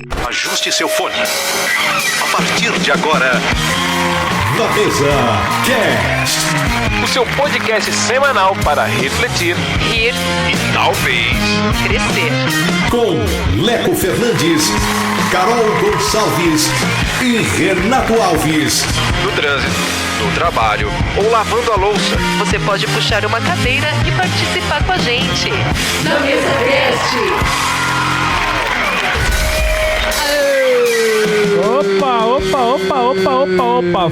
Ajuste seu fone. A partir de agora, Na Mesa Cast. O seu podcast semanal para refletir, Rir e talvez crescer. Com Leco Fernandes, Carol Gonçalves e Renato Alves. no trânsito, no trabalho ou lavando a louça. Você pode puxar uma cadeira e participar com a gente. Na Mesa Cast. Opa.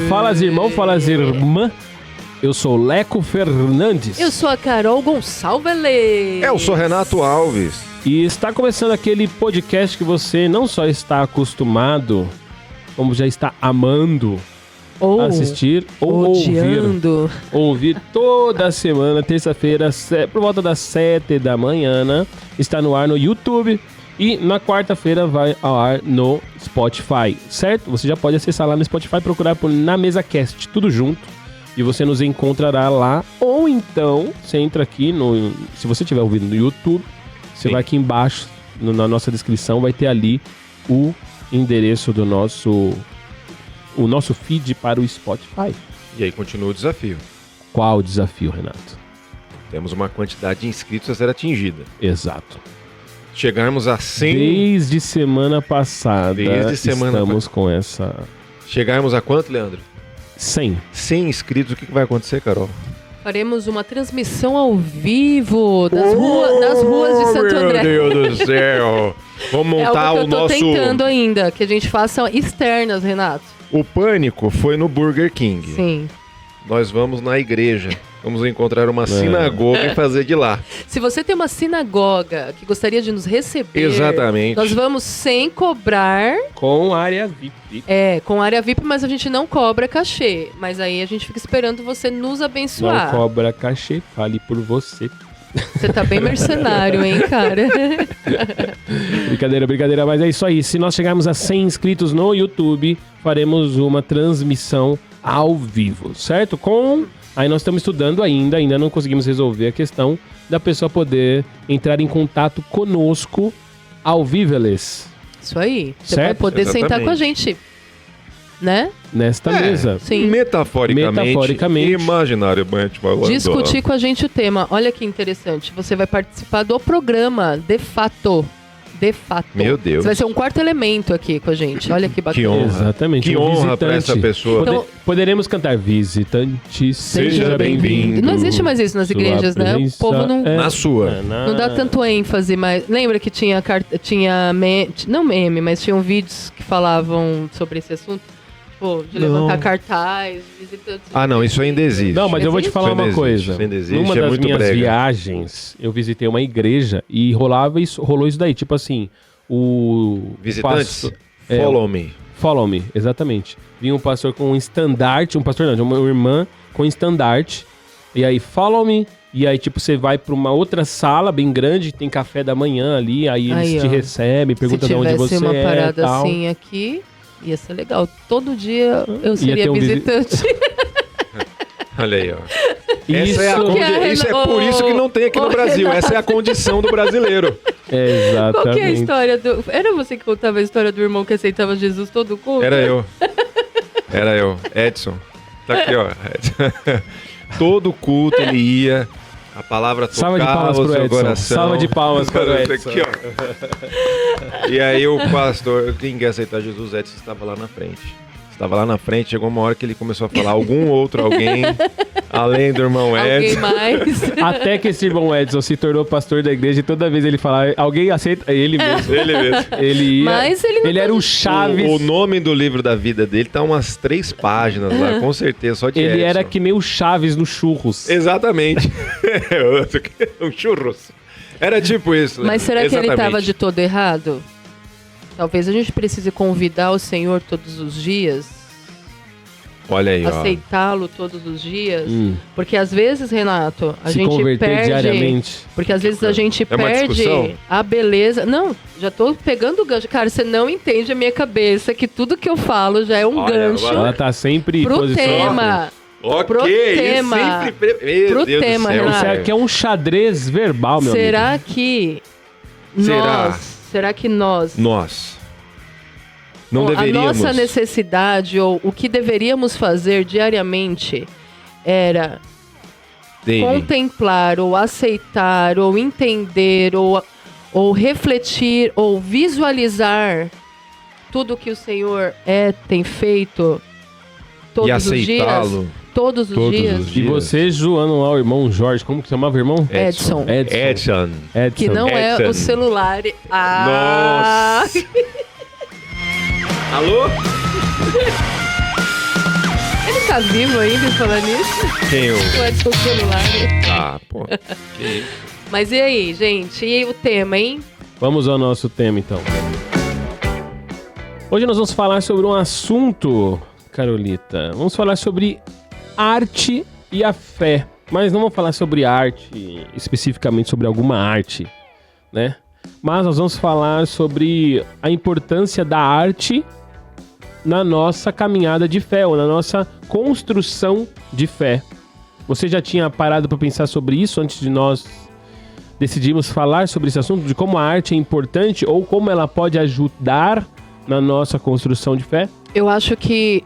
Fala, irmão, fala, irmã. Eu sou Leco Fernandes. Eu sou a Carol Gonçalves. Eu sou Renato Alves. E está começando aquele podcast que você não só está acostumado, como já está amando Ou assistir ou odiando. ouvir toda semana, terça-feira, por volta das 7 da manhã, né? Está no ar no YouTube e na quarta-feira vai ao ar no Spotify, certo? Você já pode acessar lá no Spotify, procurar por Na Mesa Cast, tudo junto, e você nos encontrará lá. Ou então, você entra aqui no... Se você estiver ouvindo no YouTube, você vai aqui embaixo, na nossa descrição, vai ter ali o endereço do nosso feed para o Spotify. E aí continua o desafio. Qual o desafio, Renato? Temos uma quantidade de inscritos a ser atingida. Exato. Chegarmos a 100... Desde semana passada, estamos com essa... Chegarmos a quanto, Leandro? 100. 100 inscritos, o que vai acontecer, Carol? Faremos uma transmissão ao vivo das ruas de Santo André. Meu Deus do céu! Vamos É montar algo que o eu tô nosso... tentando ainda, que a gente faça externas, Renato. O Pânico foi no Burger King. Sim. Nós vamos na igreja. Vamos encontrar uma sinagoga e fazer de lá. Se você tem uma sinagoga que gostaria de nos receber... Exatamente. Nós vamos sem cobrar... Com área VIP. Com área VIP, mas a gente não cobra cachê. Mas aí a gente fica esperando você nos abençoar. Não cobra cachê, fale por você. Você tá bem mercenário, hein, cara? Brincadeira, mas é isso aí. Se nós chegarmos a 100 inscritos no YouTube, faremos uma transmissão ao vivo, certo? Aí nós estamos estudando ainda não conseguimos resolver a questão da pessoa poder entrar em contato conosco ao viveles. Isso aí. Você Certo? vai poder Exatamente. sentar com a gente, né? Nesta mesa. Sim. Metaforicamente. Imaginariamente falando. Discutir com a gente o tema. Olha que interessante. Você vai participar do programa, de fato. Meu Deus. Você vai ser um quarto elemento aqui com a gente. Olha que bacana. Que honra. Exatamente. Que um honra pra essa visitante. pessoa. Então- Poderemos cantar Visitante, seja bem-vindo. Não existe mais isso nas Sua igrejas, né? O presença povo não... é- Na sua. Não dá tanto ênfase, mas lembra que tinha não meme, mas tinham vídeos que falavam sobre esse assunto? Tipo, de levantar cartaz, visitantes. Ah, não, isso ainda existe. Não, mas eu vou te falar Isso ainda uma existe, coisa. isso ainda existe, Numa é das muito minhas brega. viagens, eu visitei uma igreja e rolou isso daí. Tipo assim, o... Visitantes, pastor- follow me. Exatamente. Vinha um pastor com um estandarte, uma irmã com um estandarte. E aí, follow me. E aí, tipo, você vai pra uma outra sala bem grande, tem café da manhã ali, aí eles Aí, te ó. recebem, perguntam Se de onde tivesse você uma é parada tal. assim aqui, ia ser legal. Todo dia eu Ia seria ter um visitante. Olha aí, ó. Isso, Isso é por isso que não tem aqui no Brasil. Essa é a condição do brasileiro. Exatamente. Qual que é a história do... Era você que contava a história do irmão que aceitava Jesus todo culto? Era eu. Edson. Tá aqui, ó. Todo culto ele ia, a palavra Salva de tocava palmas o pro seu Edson. coração. Salva de palmas para o Edson. Aqui, ó. E aí o pastor, quem quer aceitar Jesus, Edson estava lá na frente. Chegou uma hora que ele começou a falar alguém, além do irmão Alguém Edson. mais? Até que esse irmão Edson se tornou pastor da igreja e toda vez ele falava, alguém aceita? Ele mesmo. Ele mesmo. Ele ia. Mas ele não era o Chaves. O nome do livro da vida dele tá umas 3 páginas lá, com certeza, só de Ele Edson. era que nem o Chaves no Churros. Exatamente. Um churros. Era tipo isso, né? Mas será que ele Exatamente. estava de todo errado? Talvez a gente precise convidar o Senhor todos os dias, Olha aí, ó. aceitá-lo todos os dias, porque às vezes, Renato, a Se gente converter perde... diariamente. Porque às vezes a gente É uma perde discussão? a beleza... Não, já tô pegando o gancho. Cara, você não entende a minha cabeça, que tudo que eu falo já é um Olha, gancho agora- Ela tá sempre pro posicionada. tema. Ok, Pro tema. Meu Pro Deus tema, do céu, Renato. Isso aqui é um xadrez verbal, meu amigo. Será que Será? nós... Será que nós... Nós. Não deveríamos. A nossa necessidade, ou o que deveríamos fazer diariamente, era contemplar, ou aceitar, ou entender, ou refletir, ou visualizar tudo que o Senhor tem feito todos os dias. Todos os dias. E você, Joano, lá, o irmão Jorge, como que chamava o irmão? Edson. Que não é o celular. Nossa! Alô? Ele tá vivo ainda falando isso? Quem eu? O Edson celular. Ah, pô. Que isso? Mas e aí, gente? E o tema, hein? Vamos ao nosso tema, então. Hoje nós vamos falar sobre um assunto, Carolita. Vamos falar sobre arte e a fé. Mas não vamos falar sobre arte, especificamente sobre alguma arte, né? Mas nós vamos falar sobre a importância da arte na nossa caminhada de fé, ou na nossa construção de fé. Você já tinha parado para pensar sobre isso antes de nós decidirmos falar sobre esse assunto, de como a arte é importante ou como ela pode ajudar na nossa construção de fé? Eu acho que...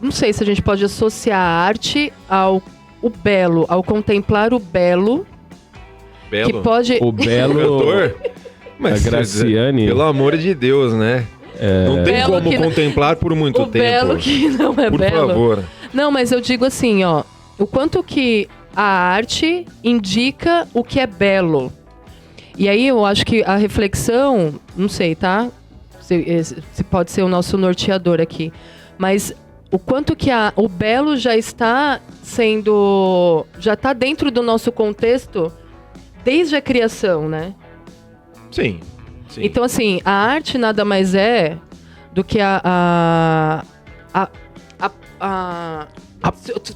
Não sei se a gente pode associar a arte ao belo, ao contemplar o belo. Belo? Que pode... O belo... Cantor? Mas, a Graciane... Pelo amor de Deus, né? Não tem Belo como contemplar por muito o tempo. Belo que não é por belo. favor. Não, mas eu digo assim, ó. O quanto que a arte indica o que é belo. E aí eu acho que a reflexão... Não sei, tá? Se pode ser o nosso norteador aqui. Mas... O quanto que o belo já está sendo... Já está dentro do nosso contexto desde a criação, né? Sim. Então, assim, a arte nada mais é do que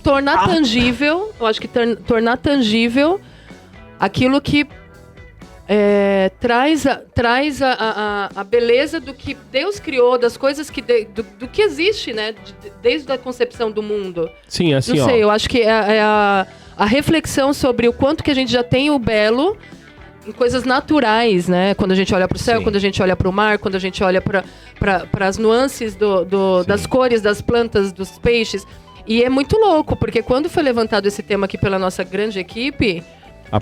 tornar tangível... Eu acho que tornar tangível aquilo que traz a beleza do que Deus criou, das coisas que do que existe, né? Desde a concepção do mundo. Sim, assim, não sei, eu acho que é a reflexão sobre o quanto que a gente já tem o belo em coisas naturais, né? Quando a gente olha para o céu, quando a gente olha para o mar, quando a gente olha para as nuances das cores das plantas, dos peixes. E é muito louco, porque quando foi levantado esse tema aqui pela nossa grande equipe... A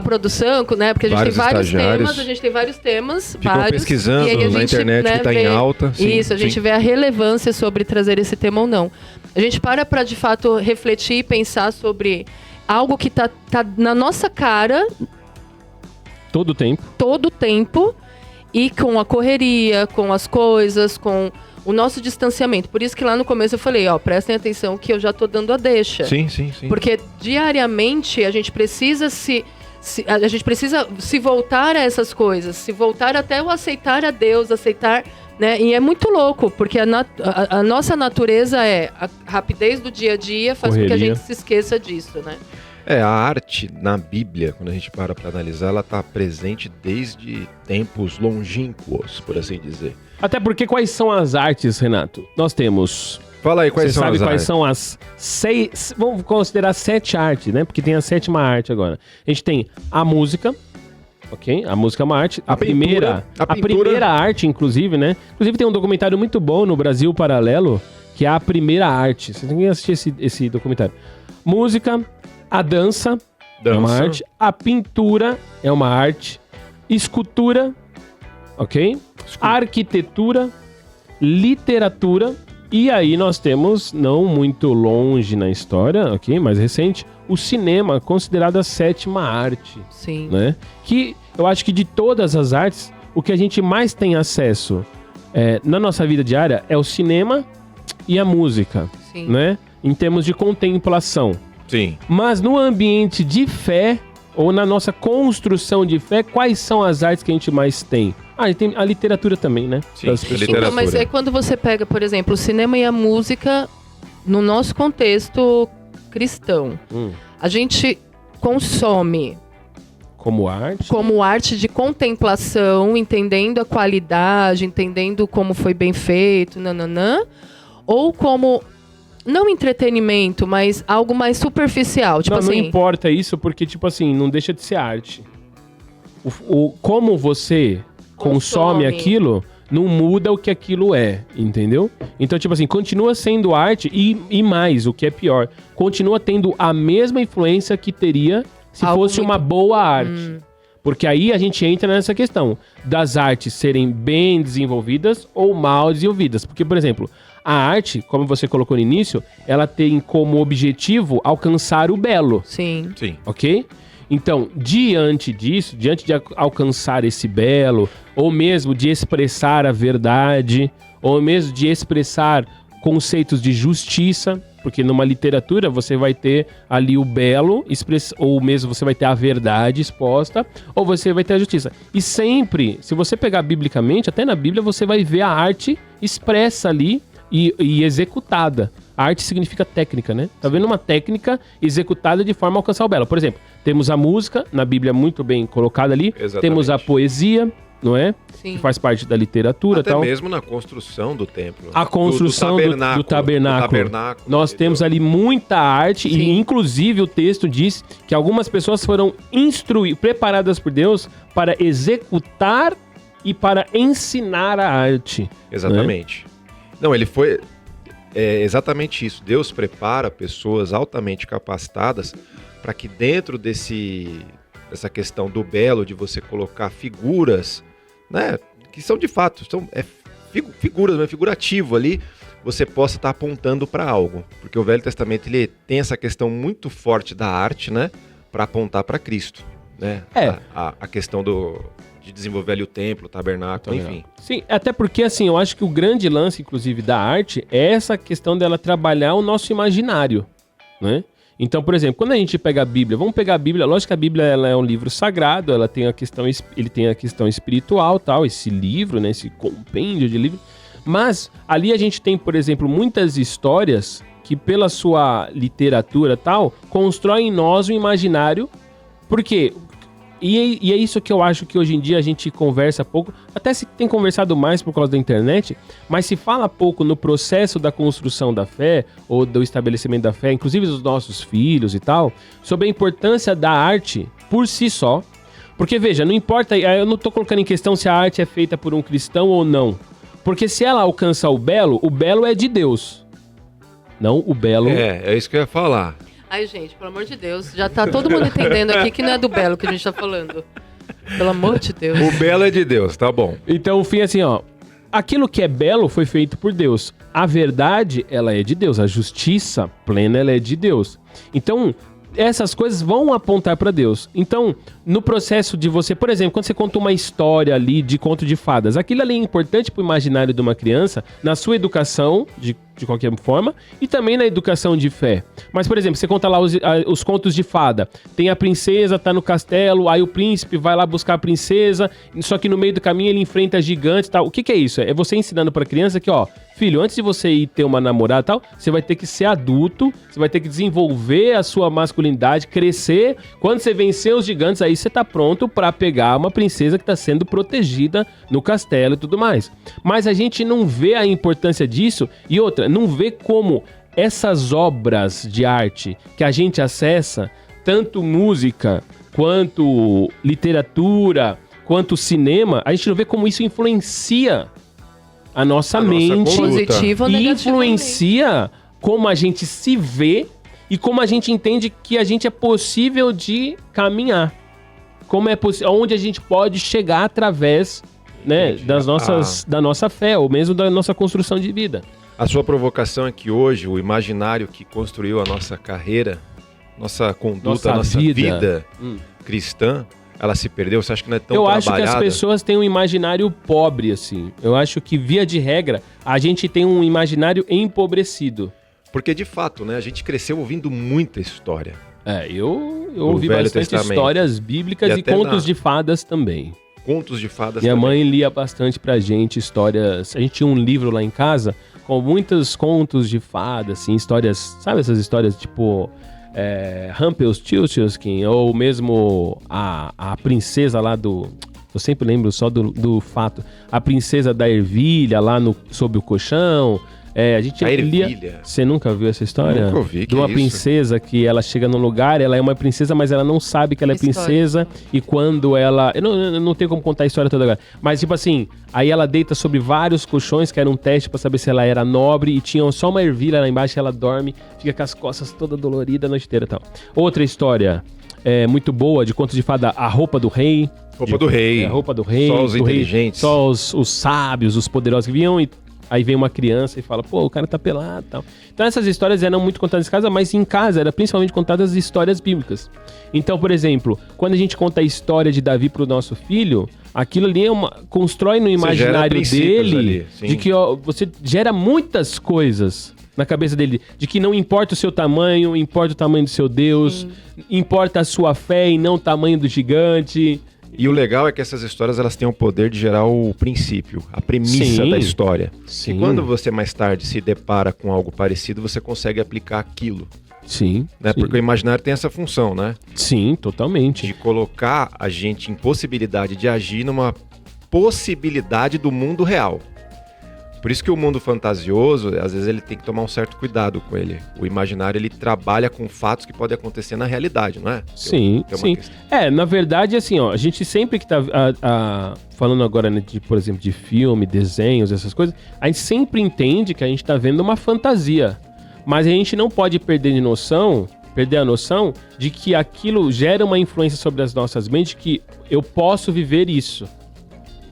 produção, né? Porque a gente tem vários temas, Ficam pesquisando e aí na internet, né, que tá em alta. Isso, a gente vê a relevância sobre trazer esse tema ou não. A gente para de fato refletir e pensar sobre algo que tá na nossa cara todo o tempo e com a correria, com as coisas, com o nosso distanciamento. Por isso que lá no começo eu falei, prestem atenção que eu já tô dando a deixa. Sim. Porque diariamente a gente precisa se voltar a essas coisas, se voltar até o aceitar a Deus, aceitar, né? E é muito louco, porque a nossa natureza a rapidez do dia a dia faz com que a gente se esqueça disso, né? A arte na Bíblia, quando a gente para analisar, ela está presente desde tempos longínquos, por assim dizer. Até porque quais são as artes, Renato? Nós temos... Fala aí, quais são as artes? Você sabe quais são as 6... Vamos considerar 7 artes, né? Porque tem a 7ª arte agora. A gente tem a música, ok? A música é uma arte. A primeira arte, inclusive, né? Inclusive tem um documentário muito bom no Brasil Paralelo, que é a primeira arte. Você tem que assistir esse documentário. Música, a dança é uma arte. A pintura é uma arte. Escultura, ok? Arquitetura, literatura, e aí nós temos, não muito longe na história, ok, mais recente, o cinema, considerado a 7ª arte. Sim. Né? Que eu acho que de todas as artes, o que a gente mais tem acesso na nossa vida diária é o cinema e a música. Sim. Né? Em termos de contemplação. Sim. Mas no ambiente de fé, ou na nossa construção de fé, quais são as artes que a gente mais tem? E tem a literatura também, né? Sim, a literatura. Então, mas é quando você pega, por exemplo, o cinema e a música, no nosso contexto cristão, a gente consome como arte? Como arte de contemplação, entendendo a qualidade, entendendo como foi bem feito, ou como... Não entretenimento, mas algo mais superficial. Tipo não importa isso, porque, tipo assim, não deixa de ser arte. Como você consome aquilo não muda o que aquilo é, entendeu? Então, tipo assim, continua sendo arte e mais, o que é pior, continua tendo a mesma influência que teria se Algo fosse uma boa arte. Porque aí a gente entra nessa questão das artes serem bem desenvolvidas ou mal desenvolvidas. Porque, por exemplo, a arte, como você colocou no início, ela tem como objetivo alcançar o belo, Sim. Sim. ok? Então, diante disso, diante de alcançar esse belo, ou mesmo de expressar a verdade, ou mesmo de expressar conceitos de justiça, porque numa literatura você vai ter ali o belo, ou mesmo você vai ter a verdade exposta, ou você vai ter a justiça. E sempre, se você pegar biblicamente, até na Bíblia você vai ver a arte expressa ali e executada. A arte significa técnica, né? Tá vendo uma técnica executada de forma a alcançar o belo. Por exemplo, temos a música, na Bíblia muito bem colocada ali. Exatamente. Temos a poesia, não é? Sim. Que faz parte da literatura e Até tal. mesmo na construção do templo. A construção do tabernáculo. Nós temos ali muita arte e, Sim. inclusive, o texto diz que algumas pessoas foram preparadas por Deus para executar e para ensinar a arte. Exatamente. Não, ele foi... É exatamente isso. Deus prepara pessoas altamente capacitadas para que dentro dessa questão do belo, de você colocar figuras, né, que são de fato, figuras, né, figurativo ali, você possa estar apontando para algo. Porque o Velho Testamento ele tem essa questão muito forte da arte, né, para apontar para Cristo, né? A questão de desenvolver ali o templo, o tabernáculo, enfim. Sim, até porque, assim, eu acho que o grande lance, inclusive, da arte é essa questão dela trabalhar o nosso imaginário, né? Então, por exemplo, quando a gente pega a Bíblia, vamos pegar a Bíblia, lógico que a Bíblia ela é um livro sagrado, ele tem a questão espiritual, tal, esse livro, né, esse compêndio de livro, mas ali a gente tem, por exemplo, muitas histórias que pela sua literatura tal, constroem em nós um imaginário, porque... E é isso que eu acho que hoje em dia a gente conversa pouco, até se tem conversado mais por causa da internet, mas se fala pouco no processo da construção da fé, ou do estabelecimento da fé, inclusive dos nossos filhos e tal, sobre a importância da arte por si só. Porque, veja, não importa, eu não tô colocando em questão se a arte é feita por um cristão ou não. Porque se ela alcança o belo é de Deus. Não o belo... É isso que eu ia falar. Ai, gente, pelo amor de Deus, já tá todo mundo entendendo aqui que não é do belo que a gente tá falando. Pelo amor de Deus. O belo é de Deus, tá bom. Então, o fim é assim, ó. Aquilo que é belo foi feito por Deus. A verdade, ela é de Deus. A justiça plena, ela é de Deus. Então, essas coisas vão apontar para Deus. Então, no processo de você... Por exemplo, quando você conta uma história ali de conto de fadas, aquilo ali é importante pro imaginário de uma criança, na sua educação, de qualquer forma, e também na educação de fé. Mas, por exemplo, você conta lá os contos de fada. Tem a princesa, tá no castelo, aí o príncipe vai lá buscar a princesa, só que no meio do caminho ele enfrenta gigantes e tal. O que é isso? É você ensinando pra criança que, ó, filho, antes de você ir ter uma namorada e tal, você vai ter que ser adulto, você vai ter que desenvolver a sua masculinidade, crescer. Quando você vencer os gigantes, aí você tá pronto pra pegar uma princesa que tá sendo protegida no castelo e tudo mais. Mas a gente não vê a importância disso, e outra, não vê como essas obras de arte que a gente acessa, tanto música, quanto literatura, quanto cinema, a gente não vê como isso influencia a nossa mente, positivo ou e negativo, influencia como a gente se vê e como a gente entende que a gente é possível de caminhar, como é onde a gente pode chegar através, né, da nossa fé, ou mesmo da nossa construção de vida. A sua provocação é que hoje o imaginário que construiu a nossa carreira, nossa conduta, nossa vida cristã, ela se perdeu? Você acha que não é tão trabalhada? Eu acho que as pessoas têm um imaginário pobre, assim. Eu acho que, via de regra, a gente tem um imaginário empobrecido. Porque, de fato, né, a gente cresceu ouvindo muita história. Eu ouvi bastante histórias bíblicas e contos de fadas também. Contos de fadas Minha também. mãe lia bastante pra gente histórias... A gente tinha um livro lá em casa com muitos contos de fadas, assim, histórias... Sabe essas histórias, tipo... Rumpelstiltskin, ou mesmo a princesa lá do... Eu sempre lembro só do fato. A princesa da ervilha lá sob o colchão. A gente A lia... ervilha. Você nunca viu essa história? Nunca ouvi, De que uma isso? princesa que ela chega num lugar, ela é uma princesa, mas ela não sabe que ela é Que história? princesa. E quando ela... Eu não tenho como contar a história toda agora. Mas, tipo assim, aí ela deita sobre vários colchões, que era um teste pra saber se ela era nobre. E tinha só uma ervilha lá embaixo, ela dorme, fica com as costas toda dolorida a noite inteira e tal. Outra história muito boa, de contos de fada, A Roupa do Rei. Roupa do rei. A Roupa do Rei. Só os do rei, inteligentes. só os sábios, os poderosos que vinham e... Aí vem uma criança e fala, pô, o cara tá pelado e tal. Então essas histórias eram muito contadas em casa, mas em casa era principalmente contadas histórias bíblicas. Então, por exemplo, quando a gente conta a história de Davi pro nosso filho, aquilo ali constrói no imaginário dele ali, sim. de que você gera muitas coisas na cabeça dele. De que não importa o seu tamanho, importa o tamanho do seu Deus, importa a sua fé e não o tamanho do gigante. E o legal é que essas histórias elas têm o poder de gerar o princípio, a premissa Sim. da história. Sim. E quando você mais tarde se depara com algo parecido, você consegue aplicar aquilo, Sim. né? Sim. Porque o imaginário tem essa função, né? Sim, totalmente. De colocar a gente em possibilidade de agir numa possibilidade do mundo real. Por isso que o mundo fantasioso, às vezes ele tem que tomar um certo cuidado com ele. O imaginário, ele trabalha com fatos que podem acontecer na realidade, não é? Sim, Tem uma sim. questão. Na verdade, assim, ó, a gente sempre que tá falando agora, né, de, por exemplo, de filme, desenhos, essas coisas, a gente sempre entende que a gente tá vendo uma fantasia. Mas a gente não pode perder a noção de que aquilo gera uma influência sobre as nossas mentes, que eu posso viver isso.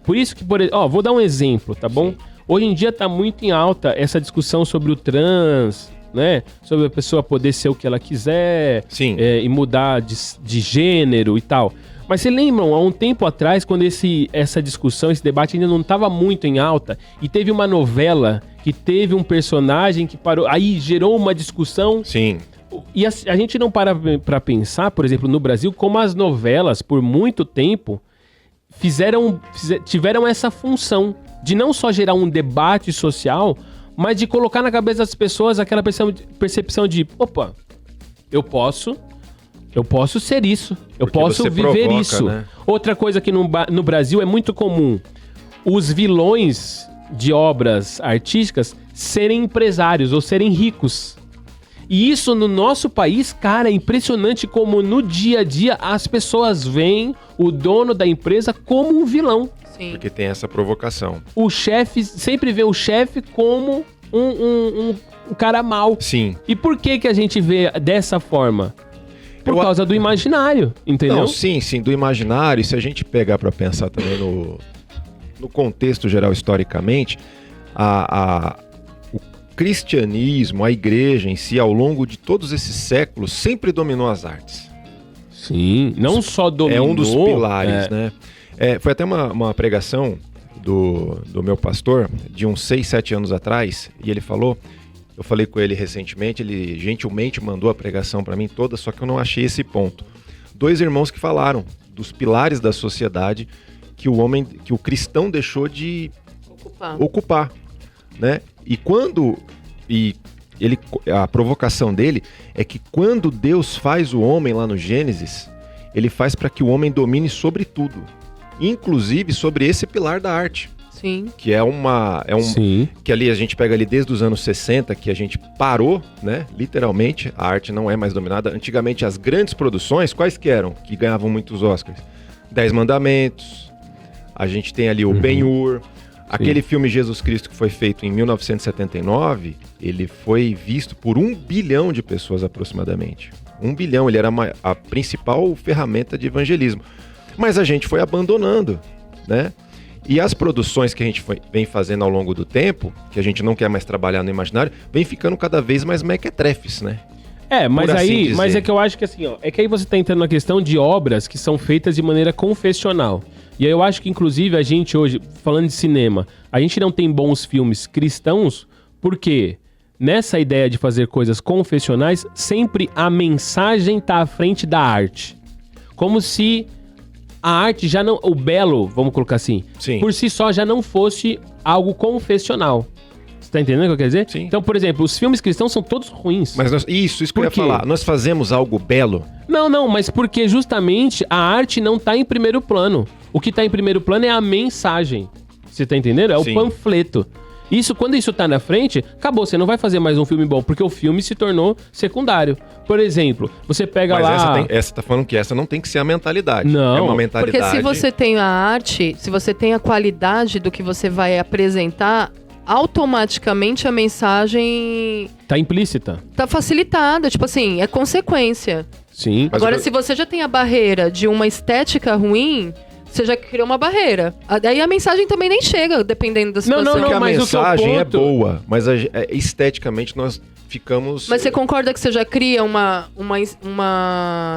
Por isso que, vou dar um exemplo, tá bom? Sim. Hoje em dia tá muito em alta essa discussão sobre o trans, né? Sobre a pessoa poder ser o que ela quiser. Sim. E mudar de gênero e tal. Mas vocês lembram, há um tempo atrás, quando essa discussão, esse debate ainda não estava muito em alta, e teve uma novela que teve um personagem que parou, aí gerou uma discussão. Sim. E a gente não para pra pensar, por exemplo, no Brasil, como as novelas, por muito tempo, tiveram essa função de não só gerar um debate social, mas de colocar na cabeça das pessoas aquela percepção de, opa, eu posso ser isso, eu Porque posso você viver provoca, isso. né? Outra coisa que no Brasil é muito comum, os vilões de obras artísticas serem empresários ou serem ricos. E isso no nosso país, cara, é impressionante como no dia a dia as pessoas veem o dono da empresa como um vilão. Sim. Porque tem essa provocação. O chefe, sempre vê o chefe como um cara mau. Sim. E por que a gente vê dessa forma? Por Eu causa do imaginário, entendeu? Não, sim, do imaginário. E se a gente pegar para pensar também no contexto geral historicamente, o cristianismo, a igreja em si, ao longo de todos esses séculos, sempre dominou as artes. Sim, não só dominou... É um dos pilares, né? Foi até uma pregação do meu pastor, de uns 6, 7 anos atrás, e ele falou... Eu falei com ele recentemente, ele gentilmente mandou a pregação para mim toda, só que eu não achei esse ponto. 2 irmãos que falaram dos pilares da sociedade que o cristão deixou de ocupar, né? A provocação dele é que quando Deus faz o homem lá no Gênesis, ele faz para que o homem domine sobre tudo, inclusive sobre esse pilar da arte. Sim. Que Sim. que ali a gente pega ali desde os anos 60, que a gente parou, né? Literalmente, a arte não é mais dominada. Antigamente, as grandes produções, quais que eram? Que ganhavam muitos Oscars? 10 Mandamentos, a gente tem ali o Ben-Hur, aquele filme Jesus Cristo que foi feito em 1979, ele foi visto por 1 bilhão de pessoas aproximadamente. 1 bilhão, ele era a principal ferramenta de evangelismo. Mas a gente foi abandonando, né? E as produções que a gente vem fazendo ao longo do tempo, que a gente não quer mais trabalhar no imaginário, vem ficando cada vez mais mequetrefes, né? Mas assim aí, dizer. mas é que eu acho que assim, ó, é que aí você tá entrando na questão de obras que são feitas de maneira confessional. E aí eu acho que inclusive a gente hoje, falando de cinema, a gente não tem bons filmes cristãos, porque nessa ideia de fazer coisas confessionais, sempre a mensagem tá à frente da arte. Como se a arte já não... O belo, vamos colocar assim, Sim. por si só já não fosse algo confessional. Você tá entendendo o que eu quero dizer? Sim. Então, por exemplo, os filmes cristãos são todos ruins. Mas isso que Por eu ia quê? falar. Nós fazemos algo belo. Não, mas porque justamente a arte não tá em primeiro plano. O que tá em primeiro plano é a mensagem. Você tá entendendo? É o Sim. panfleto. Isso, quando isso tá na frente, acabou, você não vai fazer mais um filme bom, porque o filme se tornou secundário. Por exemplo, você pega Mas lá... essa tá falando que essa não tem que ser a mentalidade. Não. É uma mentalidade... Porque se você tem a arte, se você tem a qualidade do que você vai apresentar, automaticamente a mensagem Tá implícita. tá facilitada. Tipo assim, é consequência. Sim. Mas Agora, eu- se você já tem a barreira de uma estética ruim, você já criou uma barreira. Daí a mensagem também nem chega, dependendo da situação. Porque a mas o seu mensagem é ponto- boa, mas esteticamente nós ficamos... Mas você concorda que você já cria uma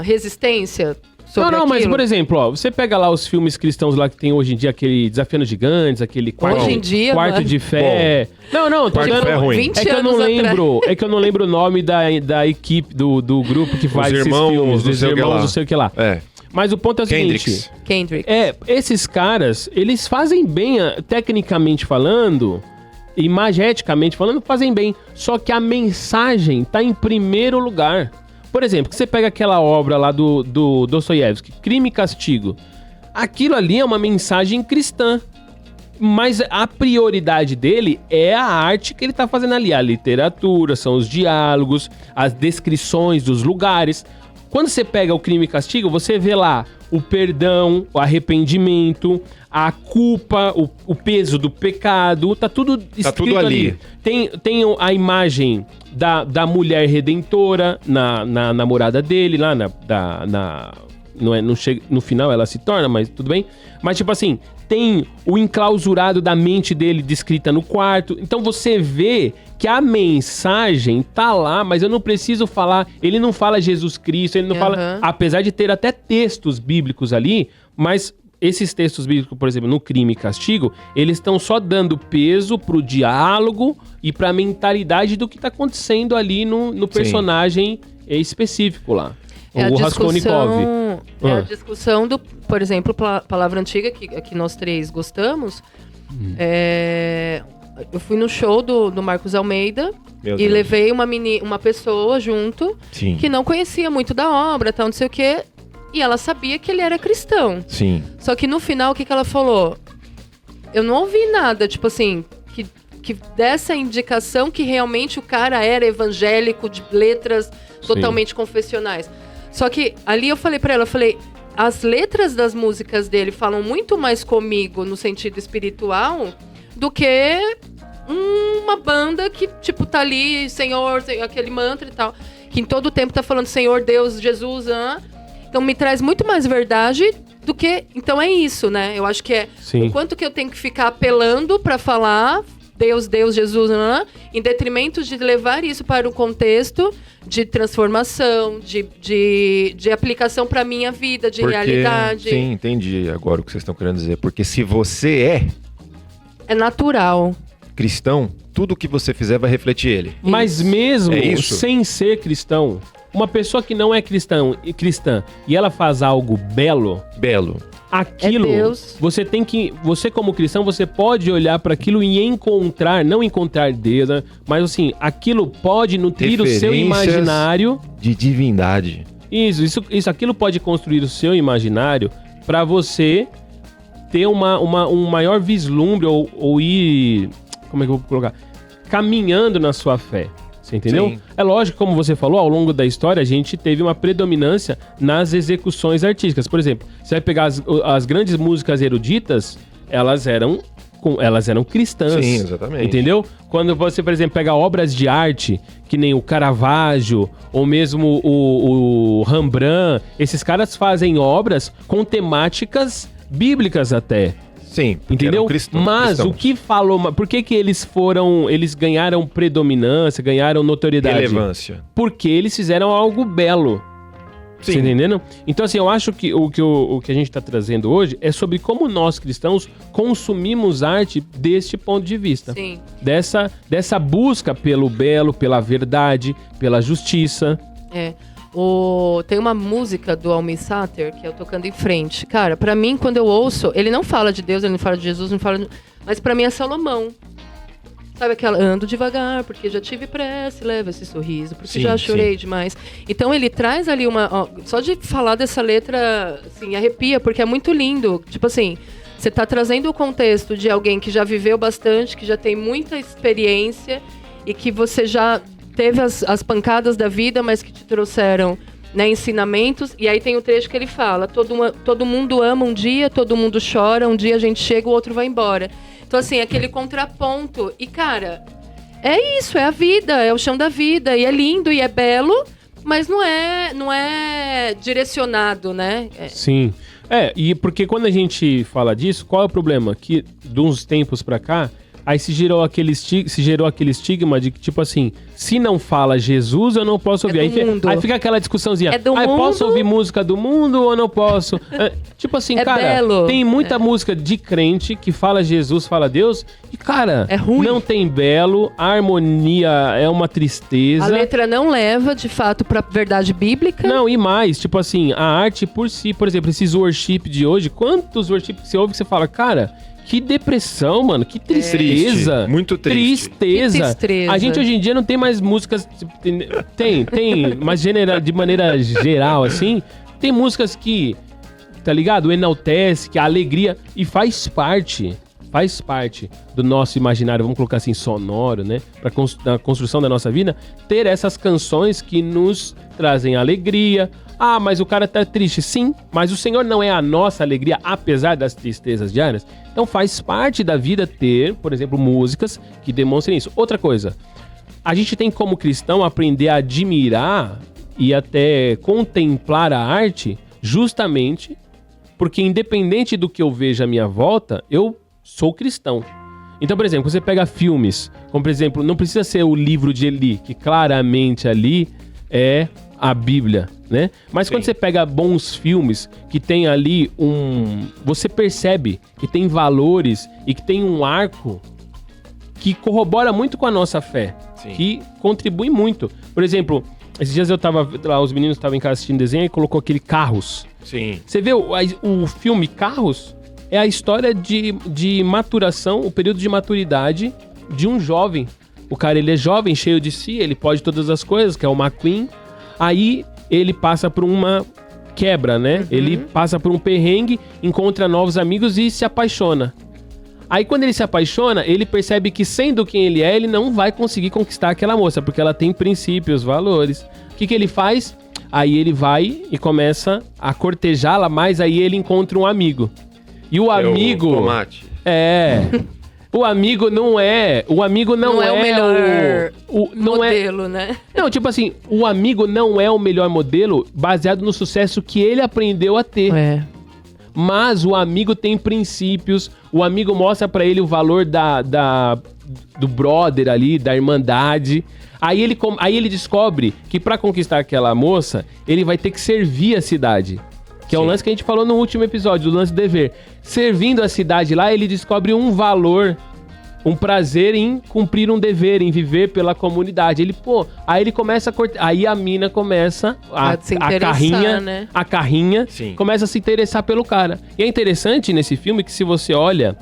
resistência sobre Não, mas aquilo? por exemplo, ó, você pega lá os filmes cristãos lá que tem hoje em dia, aquele Desafiando Gigantes, aquele quarto, Hoje em dia, quarto mano. de fé. Não, tô Quarto de dando... Fé é ruim. 20 É que eu não anos lembro, é que eu não lembro o nome da equipe, do grupo que faz esses irmãos, filmes, não dos sei o que irmãos, lá. não sei o que lá. É, Mas o ponto é o seguinte... Kendricks. Kendrick. Esses caras, eles fazem bem, tecnicamente falando, imageticamente falando, fazem bem. Só que a mensagem tá em primeiro lugar. Por exemplo, que você pega aquela obra lá do Dostoiévski, Crime e Castigo. Aquilo ali é uma mensagem cristã. Mas a prioridade dele é a arte que ele tá fazendo ali. A literatura, são os diálogos, as descrições dos lugares. Quando você pega o Crime e Castigo, você vê lá o perdão, o arrependimento, a culpa, o peso do pecado, tá tudo escrito tudo ali. Tem a imagem da mulher redentora na namorada dele, lá não chega, no final ela se torna, mas tudo bem. Mas tipo assim, tem o enclausurado da mente dele descrita no quarto. Então você vê que a mensagem tá lá, mas eu não preciso falar... Ele não fala Jesus Cristo, ele não fala... Apesar de ter até textos bíblicos ali, mas esses textos bíblicos, por exemplo, no Crime e Castigo, eles estão só dando peso pro diálogo e pra mentalidade do que tá acontecendo ali no personagem específico lá. É o Raskolnikov. É a discussão do, por exemplo, Palavra Antiga, que nós três gostamos. Eu fui no show do Marcos Almeida Meu e Deus. levei uma pessoa junto Sim. que não conhecia muito da obra, tal, não sei o quê. E ela sabia que ele era cristão. Sim. Só que no final, o que ela falou? Eu não ouvi nada, tipo assim, que dessa indicação que realmente o cara era evangélico, de letras totalmente confessionais. Só que ali eu falei pra ela, as letras das músicas dele falam muito mais comigo no sentido espiritual do que uma banda que, tipo, tá ali, Senhor, aquele mantra e tal, que em todo o tempo tá falando Senhor, Deus, Jesus, Então me traz muito mais verdade do que... Então é isso, né? Eu acho que é Sim. o quanto que eu tenho que ficar apelando pra falar Deus, Jesus, em detrimento de levar isso para um contexto de transformação, de aplicação pra minha vida, de realidade. Sim, entendi agora o que vocês estão querendo dizer. Porque se você É natural. cristão, tudo que você fizer vai refletir ele. Mas mesmo É isso? sem ser cristão, uma pessoa que não é cristã e ela faz algo belo, aquilo, É Deus. você como cristão, você pode olhar para aquilo e não encontrar Deus, né? Mas assim, aquilo pode nutrir o seu Referências imaginario. De divindade. Aquilo pode construir o seu imaginário para você ter um maior vislumbre ou ir, como é que eu vou colocar? Caminhando na sua fé. Você entendeu? Sim. É lógico, como você falou, ao longo da história a gente teve uma predominância nas execuções artísticas. Por exemplo, você vai pegar as grandes músicas eruditas, elas eram cristãs. Sim, exatamente. Entendeu? Quando você, por exemplo, pega obras de arte, que nem o Caravaggio, ou mesmo o Rembrandt, esses caras fazem obras com temáticas bíblicas até. Sim, porque Entendeu? eram cristãos. Mas o que falou... Por que eles ganharam predominância, ganharam notoriedade? Relevância. Porque eles fizeram algo belo. Sim. Você entendendo? Então, assim, eu acho que o que a gente está trazendo hoje é sobre como nós, cristãos, consumimos arte deste ponto de vista. Sim. Dessa busca pelo belo, pela verdade, pela justiça. Tem uma música do Almir Sater, que é o Tocando em Frente. Cara, pra mim, quando eu ouço, ele não fala de Deus, ele não fala de Jesus, mas pra mim é Salomão. Sabe aquela, ando devagar, porque já tive pressa, leva esse sorriso, porque já chorei demais. Então ele traz ali só de falar dessa letra, assim, arrepia, porque é muito lindo. Tipo assim, Você está trazendo o contexto de alguém que já viveu bastante, que já tem muita experiência e que você já teve as pancadas da vida, mas que te trouxeram, né, ensinamentos. E aí tem o trecho que ele fala: todo mundo ama um dia, todo mundo chora, um dia a gente chega, o outro vai embora. Então, assim, aquele contraponto. E, cara, é isso, é a vida, é o chão da vida. E é lindo e é belo, mas não é direcionado, né? Sim. E porque quando a gente fala disso, qual é o problema? Que de uns tempos pra cá, aí se gerou aquele estigma de que, tipo assim, se não fala Jesus, eu não posso ouvir. Aí fica aquela discussãozinha. Posso ouvir música do mundo ou não posso? Tipo assim, cara, belo. Tem muita música de crente que fala Jesus, fala Deus, e, cara, é ruim. Não tem belo, a harmonia é uma tristeza. A letra não leva, de fato, pra verdade bíblica. Não, e mais, tipo assim, a arte por si, por exemplo, esses worship de hoje, quantos worship que você ouve que você fala, cara, que depressão, mano, que tristeza. Triste, muito triste. Tristeza. A gente hoje em dia não tem mais músicas, tem, mas de maneira geral, assim, tem músicas que, tá ligado, enaltece, que a alegria, e faz parte do nosso imaginário, vamos colocar assim, sonoro, né? Na construção da nossa vida, ter essas canções que nos trazem alegria. Ah, mas o cara tá triste. Sim, mas o Senhor não é a nossa alegria, apesar das tristezas diárias. Então faz parte da vida ter, por exemplo, músicas que demonstrem isso. Outra coisa, a gente tem como cristão aprender a admirar e até contemplar a arte justamente porque, independente do que eu vejo à minha volta, eu sou cristão. Então, por exemplo, você pega filmes, como por exemplo, não precisa ser o livro de Eli, que claramente ali é a Bíblia, né? Mas quando você pega bons filmes que tem ali você percebe que tem valores e que tem um arco que corrobora muito com a nossa fé, que contribui muito. Por exemplo, esses dias eu tava lá, os meninos estavam em casa assistindo desenho e colocou aquele Carros. Sim. Você vê o filme Carros? É a história de maturação, o período de maturidade de um jovem. O cara, ele é jovem, cheio de si, ele pode todas as coisas, que é o McQueen. Aí ele passa por uma quebra, né? Ele passa por um perrengue, encontra novos amigos e se apaixona. Aí quando ele se apaixona, ele percebe que sendo quem ele é, ele não vai conseguir conquistar aquela moça, porque ela tem princípios, valores. O que ele faz? Aí ele vai e começa a cortejá-la, mas aí ele encontra um amigo. E o amigo... O tomate. O amigo não é o melhor modelo, né? Não, tipo assim, o amigo não é o melhor modelo baseado no sucesso que ele aprendeu a ter. Mas o amigo tem princípios, o amigo mostra pra ele o valor do brother ali, da irmandade. Aí ele descobre que pra conquistar aquela moça, ele vai ter que servir a cidade. Que é o lance que a gente falou no último episódio, do lance do dever. Servindo a cidade lá, ele descobre um valor, um prazer em cumprir um dever, em viver pela comunidade. Aí ele começa a cortar. Aí a mina começa, a carrinha, né? A carrinha começa a se interessar pelo cara. E é interessante nesse filme que, se você olha,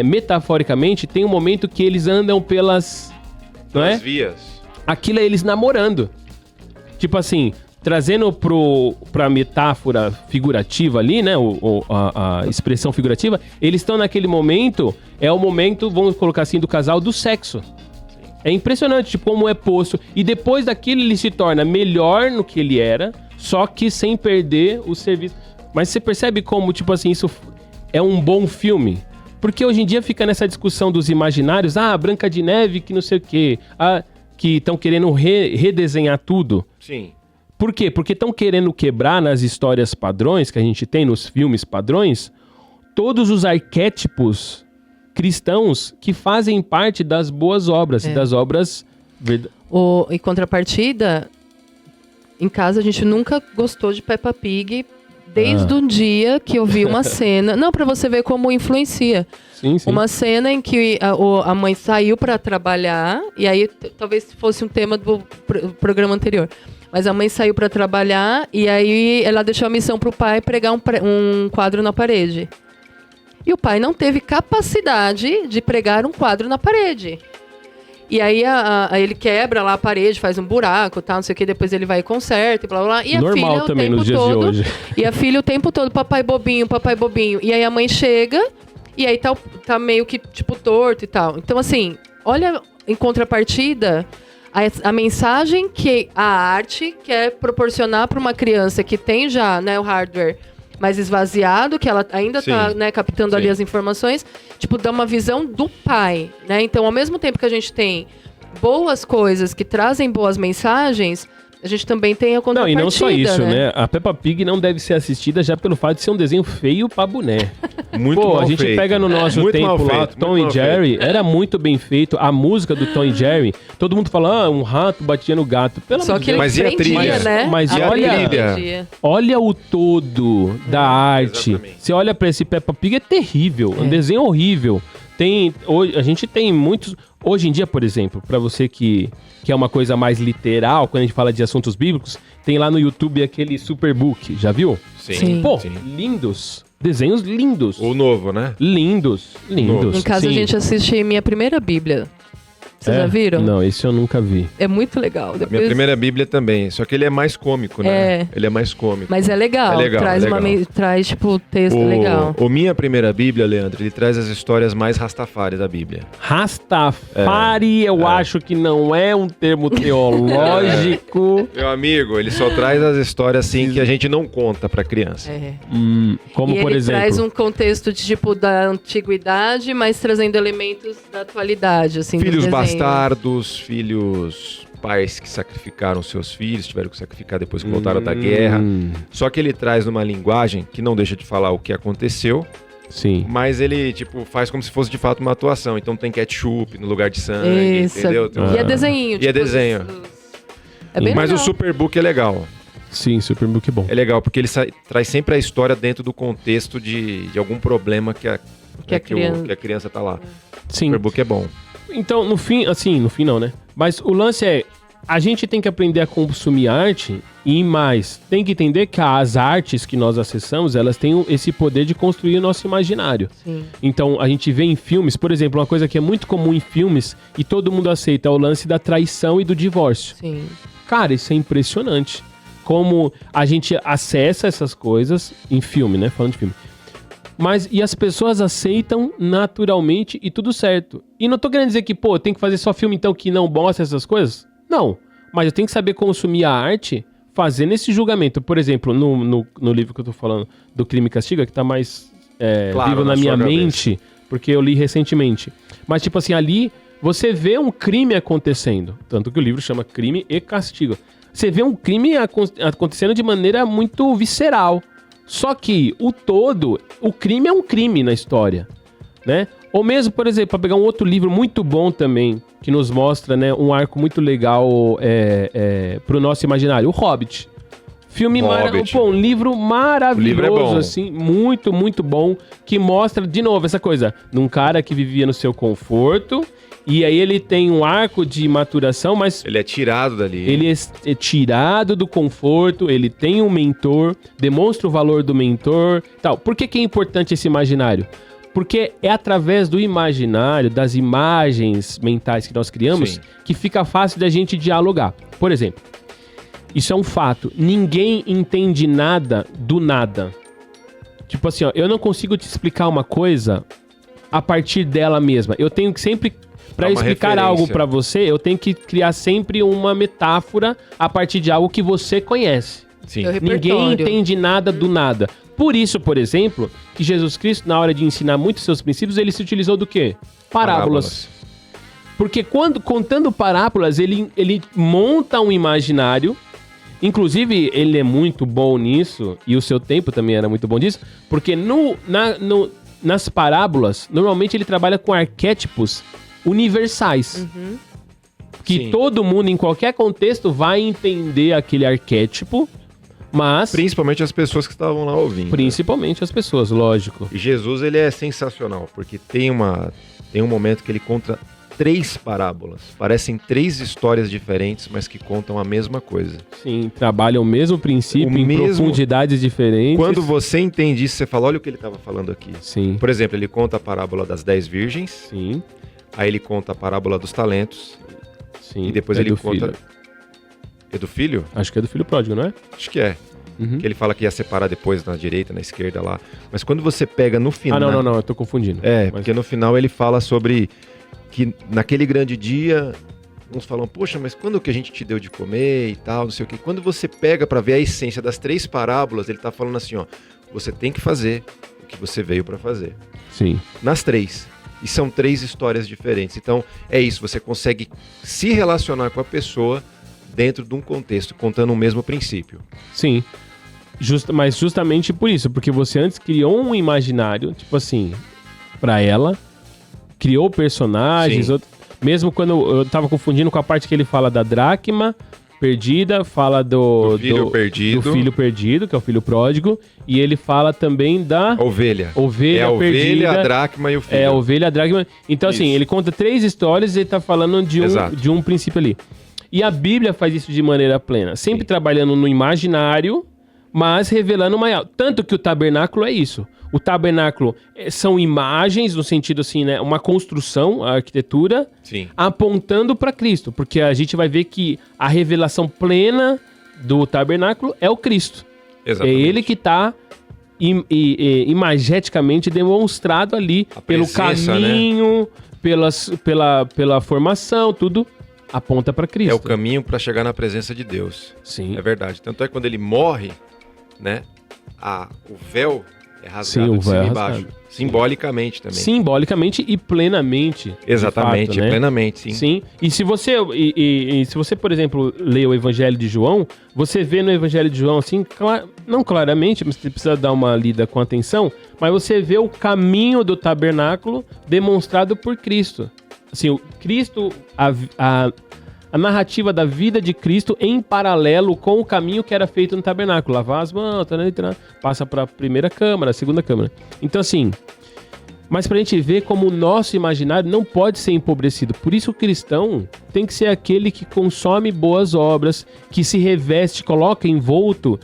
metaforicamente, tem um momento que eles andam pelas vias. Aquilo é eles namorando. Tipo assim, trazendo pra metáfora figurativa ali, né? A expressão figurativa, eles estão naquele momento, é o momento, vamos colocar assim, do casal do sexo. É impressionante, tipo, como é posto. E depois daquilo ele se torna melhor no que ele era, só que sem perder o serviço. Mas você percebe como, tipo assim, isso é um bom filme? Porque hoje em dia fica nessa discussão dos imaginários, Branca de Neve, que não sei o quê, que estão querendo redesenhar tudo. Sim. Por quê? Porque estão querendo quebrar nas histórias padrões que a gente tem nos filmes padrões todos os arquétipos cristãos que fazem parte das boas obras, das obras... Em contrapartida, em casa a gente nunca gostou de Peppa Pig desde o dia que eu vi uma cena... Não, pra você ver como influencia. Sim. Uma cena em que a mãe saiu pra trabalhar, e aí talvez fosse um tema do programa anterior. Mas a mãe saiu pra trabalhar e aí ela deixou a missão pro pai pregar um quadro na parede. E o pai não teve capacidade de pregar um quadro na parede. E aí ele quebra lá a parede, faz um buraco, tal, não sei o que, depois ele vai e conserta e blá blá blá. E a Normal filha também o tempo nos dias todo, de hoje. E a filha o tempo todo, papai bobinho. E aí a mãe chega, e aí tá meio que, tipo, torto e tal. Então, assim, olha, em contrapartida, a mensagem que a arte quer proporcionar para uma criança que tem já, né, o hardware mais esvaziado, que ela ainda tá, né, captando ali as informações, tipo, dá uma visão do pai, né? Então, ao mesmo tempo que a gente tem boas coisas que trazem boas mensagens, a gente também tem a contrapartida, não, e não só isso, né? A Peppa Pig não deve ser assistida já pelo fato de ser um desenho feio pra boné. Muito Pô, mal a gente feito. pega no nosso Muito tempo mal lá, feito, Tom muito e mal Jerry, era muito bem feito. A música do Tom e Jerry, todo mundo fala, um rato batia no gato. Pelo Só amor de que ele Deus. Mas e a prendia, trilha? né? Mas A olha- trilha trilha. prendia. Olha o todo da arte. exatamente. Você olha pra esse Peppa Pig, é terrível. É um desenho horrível. A gente tem muitos... Hoje em dia, por exemplo, pra você que é uma coisa mais literal, quando a gente fala de assuntos bíblicos, tem lá no YouTube aquele Superbook, já viu? Sim. Pô, lindos. Desenhos lindos. O novo, né? Lindos. Em casa Sim. a gente assiste Minha Primeira Bíblia. Vocês já viram? Não, esse eu nunca vi. É muito legal. Depois... Minha primeira Bíblia também. Só que ele é mais cômico, né? Ele é mais cômico. Mas é legal. É legal, Traz, é legal. traz tipo, texto legal. O Minha Primeira Bíblia, Leandro, ele traz as histórias mais Rastafari da Bíblia. Rastafari, eu acho que não é um termo teológico. Meu amigo, ele só traz as histórias assim que a gente não conta pra criança. Como E por ele exemplo. traz um contexto de, tipo, da antiguidade, mas trazendo elementos da atualidade, assim, Filhos do desenho. bastardos, pais que sacrificaram seus filhos, tiveram que sacrificar depois que voltaram da guerra. Só que ele traz numa linguagem que não deixa de falar o que aconteceu, Sim. mas ele, tipo, faz como se fosse de fato uma atuação. Então tem ketchup no lugar de sangue, Isso. entendeu? E é desenho. E é desenho. É bem Mas legal. o Superbook é legal. Sim, Superbook é bom. É legal, porque ele traz sempre a história dentro do contexto de algum problema que a criança tá lá. O Sim. Superbook é bom. Então, no fim não, né? Mas o lance é, a gente tem que aprender a consumir arte e mais, tem que entender que as artes que nós acessamos, elas têm esse poder de construir o nosso imaginário. Sim. Então, a gente vê em filmes, por exemplo, uma coisa que é muito comum em filmes e todo mundo aceita, é o lance da traição e do divórcio. Sim. Cara, isso é impressionante. Como a gente acessa essas coisas em filme, né? Falando de filme. E as pessoas aceitam naturalmente e tudo certo. E não tô querendo dizer que, pô, tem que fazer só filme então que não mostra essas coisas? Não. Mas eu tenho que saber consumir a arte fazendo esse julgamento. Por exemplo, no livro que eu tô falando, do Crime e Castigo, que tá mais Claro, vivo na na minha sua cabeça. mente, porque eu li recentemente. Mas, tipo assim, ali você vê um crime acontecendo. Tanto que o livro chama Crime e Castigo. Você vê um crime acontecendo de maneira muito visceral. Só que o crime é um crime na história, né? Ou mesmo, por exemplo, para pegar um outro livro muito bom também, que nos mostra, né, um arco muito legal pro nosso imaginário, o Hobbit. Um livro maravilhoso, O livro é bom. assim, muito, muito bom, que mostra, de novo, essa coisa, num cara que vivia no seu conforto, e aí ele tem um arco de maturação, mas Ele é tirado dali. ele é tirado do conforto, ele tem um mentor, demonstra o valor do mentor, tal. Por que é importante esse imaginário? Porque é através do imaginário, das imagens mentais que nós criamos, Sim. que fica fácil da gente dialogar. Por exemplo, isso é um fato. Ninguém entende nada do nada. Tipo assim, ó, eu não consigo te explicar uma coisa a partir dela mesma. Eu tenho que sempre... Pra Dá uma explicar referência. algo pra você, eu tenho que criar sempre uma metáfora a partir de algo que você conhece. Sim. Eu Ninguém repertório. entende nada do nada. Por isso, por exemplo, que Jesus Cristo, na hora de ensinar muitos seus princípios, ele se utilizou do quê? Parábolas. Porque contando parábolas, ele monta um imaginário. Inclusive, ele é muito bom nisso, e o seu tempo também era muito bom nisso, porque nas parábolas, normalmente ele trabalha com arquétipos universais. Que Sim. todo mundo, em qualquer contexto, vai entender aquele arquétipo, mas Principalmente as pessoas que estavam lá ouvindo. principalmente as pessoas, lógico. E Jesus, ele é sensacional, porque tem um momento que ele conta 3 parábolas. Parecem 3 histórias diferentes, mas que contam a mesma coisa. Sim, trabalham o mesmo princípio O em mesmo- profundidades diferentes. Quando você entende isso, você fala, olha o que ele estava falando aqui. Sim, Por exemplo, ele conta a parábola das 10 virgens, sim. Aí ele conta a parábola dos talentos. Sim, E depois é ele do conta... filho. É do filho? Acho que é do filho pródigo, não é? Acho que é. Uhum. Que ele fala que ia separar depois na direita, na esquerda lá. Mas quando você pega no final... Não, eu tô confundindo. Mas- Porque no final ele fala sobre que naquele grande dia, uns falam, poxa, mas quando que a gente te deu de comer e tal, não sei o quê. Quando você pega pra ver a essência das 3 parábolas, ele tá falando assim, ó, você tem que fazer o que você veio pra fazer. Sim. Nas 3. E são 3 histórias diferentes. Então, é isso, você consegue se relacionar com a pessoa dentro de um contexto, contando o mesmo princípio. Sim. Mas justamente por isso, porque você antes criou um imaginário, tipo assim, pra ela, criou personagens, Sim. mesmo quando eu tava confundindo com a parte que ele fala da dracma perdida, fala do filho perdido. do filho perdido, que é o filho pródigo, e ele fala também da A ovelha. ovelha É a ovelha, perdida. a dracma e o filho. É, a ovelha, a dracma. Então, assim, Isso. ele conta 3 histórias e ele tá falando Exato. de um princípio ali. E a Bíblia faz isso de maneira plena, sempre trabalhando no imaginário, mas revelando uma... Tanto que o tabernáculo é isso. O tabernáculo são imagens, no sentido assim, né? Uma construção, a arquitetura, Sim. apontando para Cristo. Porque a gente vai ver que a revelação plena do tabernáculo é o Cristo. Exatamente. É ele que está imageticamente demonstrado ali A pelo presença, caminho, pela formação, tudo aponta para Cristo. É o caminho para chegar na presença de Deus. Sim. É verdade. Tanto é que quando ele morre, né? O véu é rasgado Sim, o de cima véu é e embaixo. rasgado. Simbolicamente também. Simbolicamente e plenamente. de Exatamente, fato, né? plenamente, sim. Sim. E se você, se você, por exemplo, lê o Evangelho de João, você vê no Evangelho de João, assim, não claramente, mas você precisa dar uma lida com atenção, mas você vê o caminho do tabernáculo demonstrado por Cristo. Assim, o Cristo, a narrativa da vida de Cristo em paralelo com o caminho que era feito no tabernáculo. Lavar as mãos, passa para a primeira câmara, a segunda câmara. Então, assim, mas pra gente ver como o nosso imaginário não pode ser empobrecido. Por isso o cristão tem que ser aquele que consome boas obras, que se reveste, coloca envolto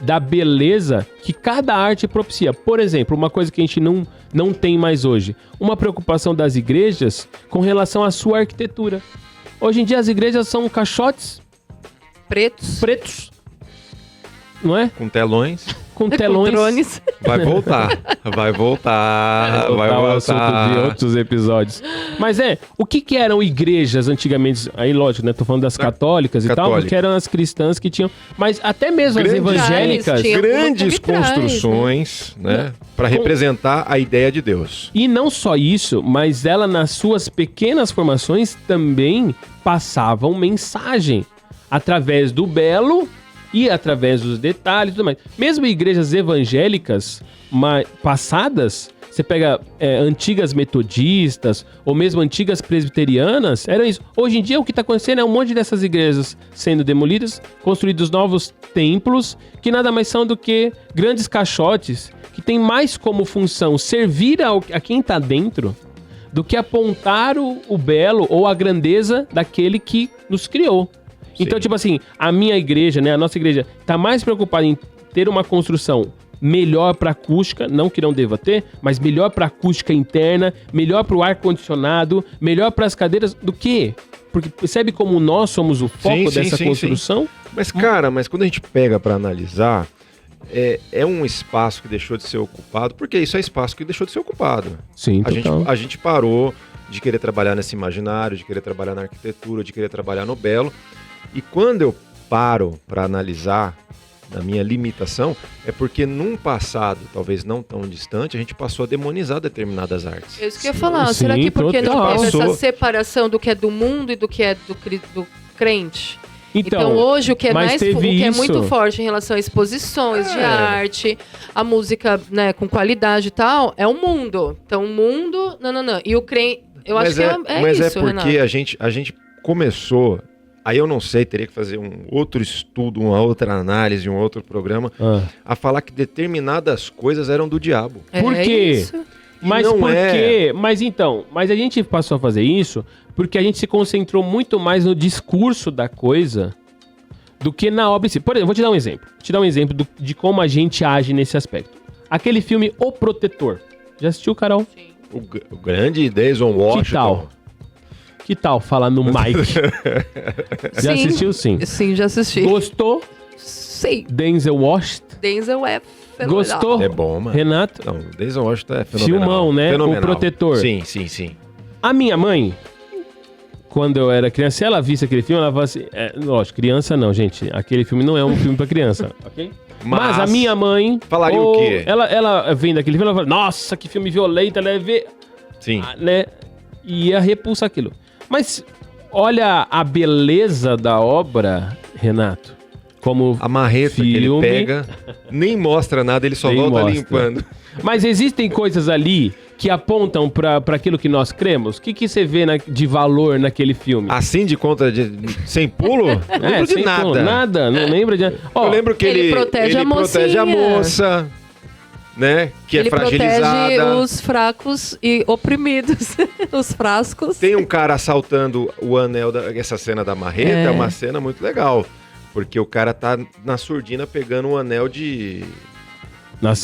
da beleza que cada arte propicia. Por exemplo, uma coisa que a gente não tem mais hoje, uma preocupação das igrejas com relação à sua arquitetura. Hoje em dia as igrejas são caixotes pretos, não é? Com telões. Com Com telões. drones. Vai voltar. Vai voltar. Vai O assunto de voltar. outros episódios. Mas o que eram igrejas antigamente? Aí, lógico, né? Tô falando das católicas e tal, Católica. que eram as cristãs que tinham... Mas até mesmo as Grandes- evangélicas... Tinha Grandes por trás, construções, né? Para representar a ideia de Deus. E não só isso, mas ela nas suas pequenas formações também passavam mensagem. Através do belo e através dos detalhes e tudo mais. Mesmo igrejas evangélicas passadas, você pega antigas metodistas ou mesmo antigas presbiterianas, era isso. Hoje em dia o que está acontecendo é um monte dessas igrejas sendo demolidas, construídos novos templos, que nada mais são do que grandes caixotes, que tem mais como função servir a quem está dentro do que apontar o belo ou a grandeza daquele que nos criou. Então, Sim. tipo assim, a minha igreja, né, a nossa igreja, tá mais preocupada em ter uma construção melhor para acústica, não que não deva ter, mas melhor para acústica interna, melhor para o ar-condicionado, melhor para as cadeiras, do que? Porque percebe como nós somos o foco Sim, sim, dessa sim, construção? Mas, cara, quando a gente pega para analisar, é um espaço que deixou de ser ocupado, porque isso é espaço que deixou de ser ocupado. Sim, A gente parou de querer trabalhar nesse imaginário, de querer trabalhar na arquitetura, de querer trabalhar no belo. E quando eu paro para analisar na minha limitação, é porque num passado, talvez não tão distante, a gente passou a demonizar determinadas artes. É isso que eu ia falar. Sim, Será que porque não total. teve essa Passou. separação do que é do mundo e do que é do crente? Então, Então hoje o que é mas mais teve o que é isso. muito forte em relação a exposições de arte, a música, né, com qualidade e tal, é o mundo. Então o mundo, não. E o crente, eu acho que é mas isso, é porque Renato. a gente começou, aí eu não sei, teria que fazer um outro estudo, uma outra análise, um outro programa, a falar que determinadas coisas eram do diabo. Por É quê? isso. Mas não por é. quê? Mas a gente passou a fazer isso porque a gente se concentrou muito mais no discurso da coisa do que na obra em si. Por exemplo, vou te dar um exemplo. Vou te dar um exemplo de como a gente age nesse aspecto. Aquele filme O Protetor. Já assistiu, Carol? Sim. O grande Denzel Washington. Que tal falar no Mike? Já Sim. assistiu, sim? Sim, já assisti. Gostou? Sim. Denzel Washington? Denzel é fenomenal. Gostou? É bom, mano. Renato? Não, o Denzel Washington é fenomenal. Filmão, né? Fenomenal. O Protetor. Sim, sim, sim. A minha mãe, quando eu era criança, se ela visse aquele filme, ela falava assim... lógico, criança não, gente. Aquele filme não é um filme pra criança, ok? Mas a minha mãe... Falaria o quê? Ela vendo aquele filme, ela fala, nossa, que filme violento, ela ia ver... Sim. Né? E ia repulsar aquilo. Mas olha a beleza da obra, Renato. Como A marreta que ele filme. pega, nem mostra nada, ele só Nem volta mostra. limpando. Mas existem coisas ali que apontam pra aquilo que nós cremos? O que você vê de valor naquele filme? Assim de conta de sem pulo? Não lembro de sem nada. tom, nada, não lembra de... Ó, Eu lembro que Ele protege a mocinha. moça, né? Que Ele é fragilizada. protege os fracos e oprimidos. Os frascos. Tem um cara assaltando o anel, essa cena da marreta é uma cena muito legal. Porque o cara tá na surdina pegando um anel de...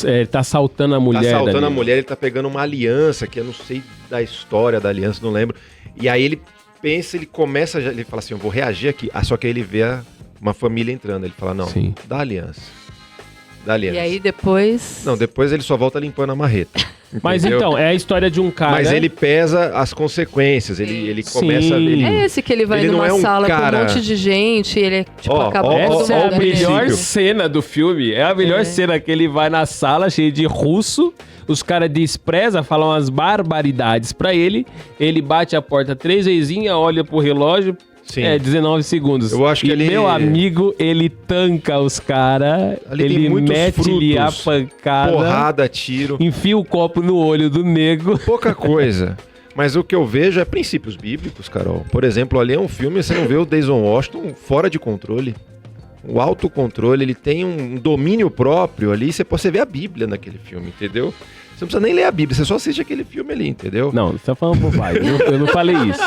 ele tá assaltando a mulher. Tá assaltando ali. a mulher, ele tá pegando uma aliança, que eu não sei da história da aliança, não lembro. E aí ele pensa, ele começa, ele fala assim, eu vou reagir aqui. Só que aí ele vê uma família entrando. Ele fala, não, Sim. dá aliança. Dá aliança. E aí depois... Não, depois ele só volta limpando a marreta. Mas entendeu? então, é a história de um cara... Mas ele pesa as consequências, ele Sim. começa... É esse que ele vai Ele não numa é um sala cara- com um monte de gente, ele é, tipo, Ó, acaba ó, com todo Essa é mundo a ali. melhor princípio. cena do filme. É a melhor cena que ele vai na sala cheio de russo, os caras desprezam, falam umas barbaridades pra ele, ele bate a porta 3 vezinhas, olha pro relógio, Sim. 19 segundos. Eu acho que e ele- meu amigo, ele tanca os caras, Ali tem ele muitos mete-lhe a frutos, pancada, Porrada, tiro, enfia o copo no olho do nego. pouca coisa. Mas o que eu vejo é princípios bíblicos, Carol. Por exemplo, ali é um filme, você não vê o Denzel Washington fora de controle. O autocontrole, ele tem um domínio próprio ali, você vê a Bíblia naquele filme, entendeu? Você não precisa nem ler a Bíblia, você só assiste aquele filme ali, entendeu? Não, você tá falando bobagem. Eu não falei isso.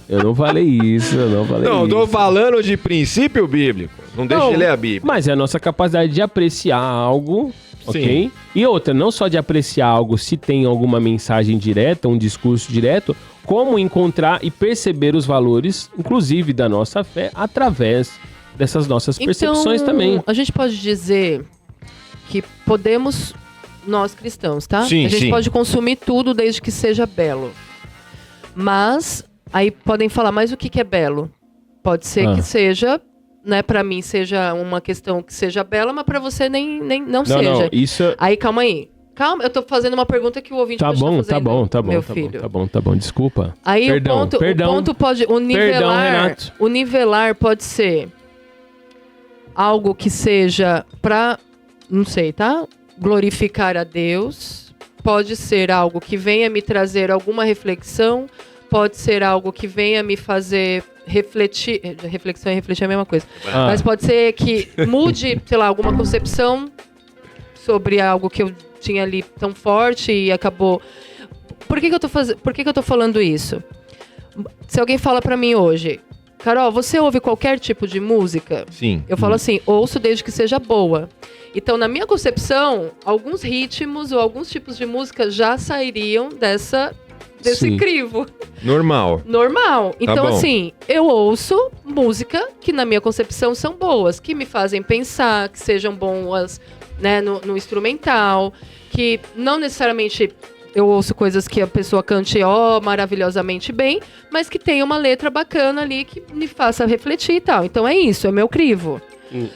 Eu não falei isso. Não, eu tô falando de princípio bíblico. Não deixe de ler a Bíblia. Mas é a nossa capacidade de apreciar algo, ok? E outra, não só de apreciar algo se tem alguma mensagem direta, um discurso direto, como encontrar e perceber os valores, inclusive da nossa fé, através dessas nossas percepções então, também. A gente pode dizer que podemos, nós cristãos, tá? Sim, a gente sim. pode consumir tudo desde que seja belo. Mas, aí podem falar, mas o que é belo? Pode ser que seja, né, pra mim seja uma questão que seja bela, mas pra você nem não seja. Não, isso... Aí, calma aí. Calma, eu tô fazendo uma pergunta que o ouvinte Tá pode bom, estar tá fazendo, bom, tá bom, meu tá filho. bom, tá bom, desculpa. Aí Perdão, o perdão. ponto pode... O Renato. nivelar pode ser algo que seja pra, não sei, tá? Glorificar a Deus. Pode ser algo que venha me trazer alguma reflexão. Pode ser algo que venha me fazer refletir. Reflexão e refletir é a mesma coisa. Mas pode ser que mude, sei lá, alguma concepção sobre algo que eu tinha ali tão forte e acabou. Por que eu tô falando isso? Se alguém fala pra mim hoje, Carol, você ouve qualquer tipo de música? Sim. Eu falo assim, ouço desde que seja boa. Então, na minha concepção, alguns ritmos ou alguns tipos de música já sairiam desse Sim. crivo. Normal. Normal. Então, bom. assim, eu ouço música que, na minha concepção, são boas, que me fazem pensar, que sejam boas, né, no instrumental, que não necessariamente eu ouço coisas que a pessoa cante maravilhosamente bem, mas que tenha uma letra bacana ali que me faça refletir e tal. Então é isso, é meu crivo.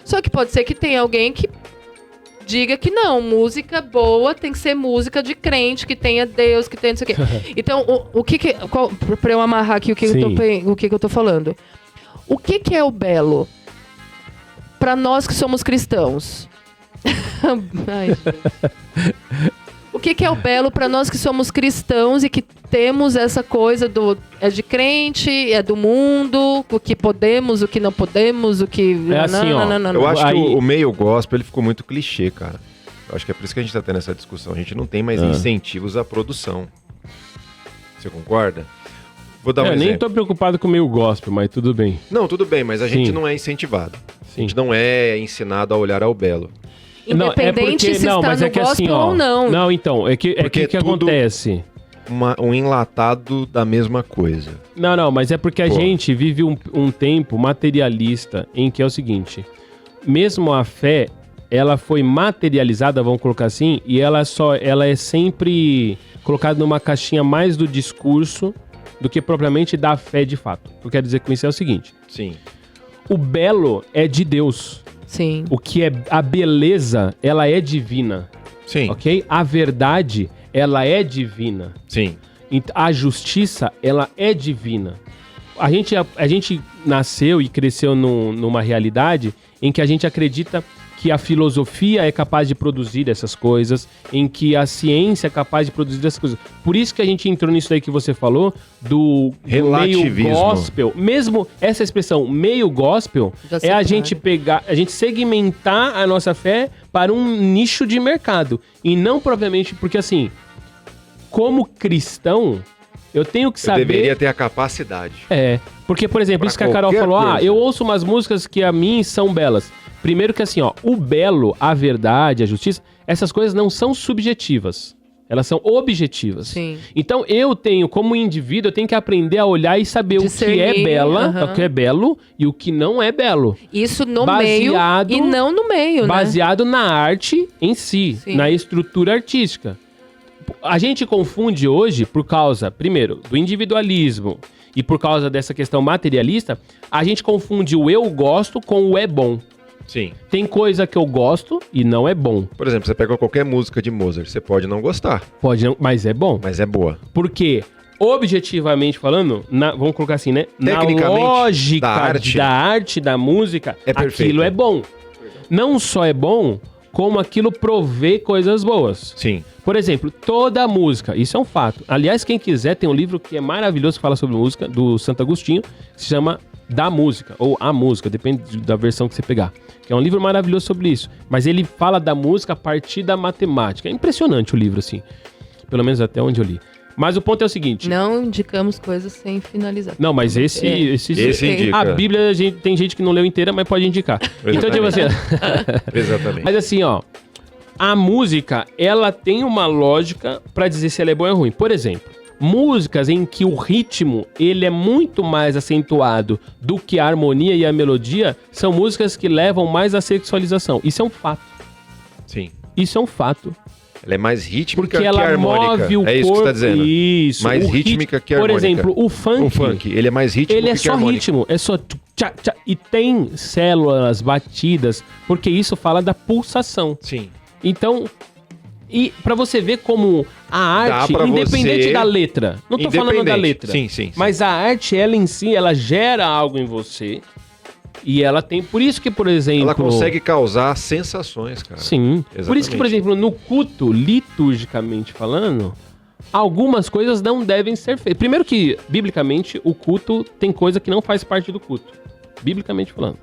Só que pode ser que tenha alguém que diga que não, música boa tem que ser música de crente, que tenha Deus, que tenha não sei o quê. Então, pra eu amarrar aqui o que eu tô falando. O que é o belo pra nós que somos cristãos? Ai, gente. O que é o belo pra nós que somos cristãos e que temos essa coisa do é de crente, é do mundo, o que podemos, o que não podemos, o que... É assim, ó, Eu acho que Aí- o meio gospel ele ficou muito clichê, cara. Eu acho que é por isso que a gente tá tendo essa discussão. A gente não tem mais incentivos à produção. Você concorda? Vou dar um Eu exemplo. nem tô preocupado com o meio gospel, mas tudo bem. Não, tudo bem, mas a gente Sim. não é incentivado. A Sim. gente não é ensinado a olhar ao belo. Independente se está no gospel ou não. Não, então, é que Porque acontece. Um enlatado da mesma coisa. Não, mas é porque a gente vive um tempo materialista em que é o seguinte, mesmo a fé, ela foi materializada, vamos colocar assim, e ela é sempre colocada numa caixinha mais do discurso do que propriamente da fé de fato. O que eu quero dizer com isso é o seguinte. Sim. O belo é de Deus. Sim. O que é a beleza, ela é divina. Sim. Ok? A verdade, ela é divina. Sim. A justiça, ela é divina. A gente nasceu e cresceu numa realidade em que a gente acredita que a filosofia é capaz de produzir essas coisas, em que a ciência é capaz de produzir essas coisas. Por isso que a gente entrou nisso aí que você falou, do meio gospel. Mesmo essa expressão, meio gospel, é a gente segmentar a nossa fé para um nicho de mercado. E não propriamente, porque assim, como cristão, eu tenho que saber... deveria ter a capacidade. Porque, por exemplo, Pra isso que a Carol falou, eu ouço umas músicas que a mim são belas. Primeiro que assim, o belo, a verdade, a justiça, essas coisas não são subjetivas. Elas são objetivas. Sim. Então eu tenho, como indivíduo, eu tenho que aprender a olhar e saber discernir, o que é bela, o que é belo e o que não é belo. Isso no meio e não no meio, baseado na arte em si, na estrutura artística. A gente confunde hoje por causa, primeiro, do individualismo e por causa dessa questão materialista, a gente confunde o eu gosto com o é bom. Sim. Tem coisa que eu gosto e não é bom. Por exemplo, você pega qualquer música de Mozart, você pode não gostar. Pode não, mas é bom. Mas é boa. Porque, objetivamente falando, vamos colocar assim, né? Na lógica da arte da música, aquilo é bom. Não só é bom, como aquilo provê coisas boas. Sim. Por exemplo, toda música, isso é um fato. Aliás, quem quiser, tem um livro que é maravilhoso que fala sobre música, do Santo Agostinho, que se chama Da Música, ou A Música, depende da versão que você pegar. Que é um livro maravilhoso sobre isso. Mas ele fala da música a partir da matemática. É impressionante o livro, assim. Pelo menos até onde eu li. Mas o ponto é o seguinte... Não indicamos coisas sem finalizar. Não, mas esse indica. A Bíblia, tem gente que não leu inteira, mas pode indicar. Então, tipo assim... Exatamente. Mas assim, a música, ela tem uma lógica pra dizer se ela é boa ou ruim. Por exemplo, músicas em que o ritmo ele é muito mais acentuado do que a harmonia e a melodia são músicas que levam mais à sexualização. Isso é um fato. Sim. Isso é um fato. Ela é mais rítmica porque que ela harmônica. Move o é isso corpo. que você tá dizendo. Isso. Mais rítmica que harmônica. Por exemplo, o funk. O funk, ele é mais rítmico ele é que só harmônico. ritmo, é só tchá, tchá, e tem células batidas, porque isso fala da pulsação. Sim. Então, e pra você ver como a arte, independente da letra, não tô falando da letra, sim. mas a arte, ela em si, ela gera algo em você, e ela tem, por isso que, por exemplo... Ela consegue causar sensações, cara. Sim, exatamente. Por isso que, por exemplo, no culto, liturgicamente falando, algumas coisas não devem ser feitas. Primeiro que, biblicamente, o culto tem coisa que não faz parte do culto, biblicamente falando.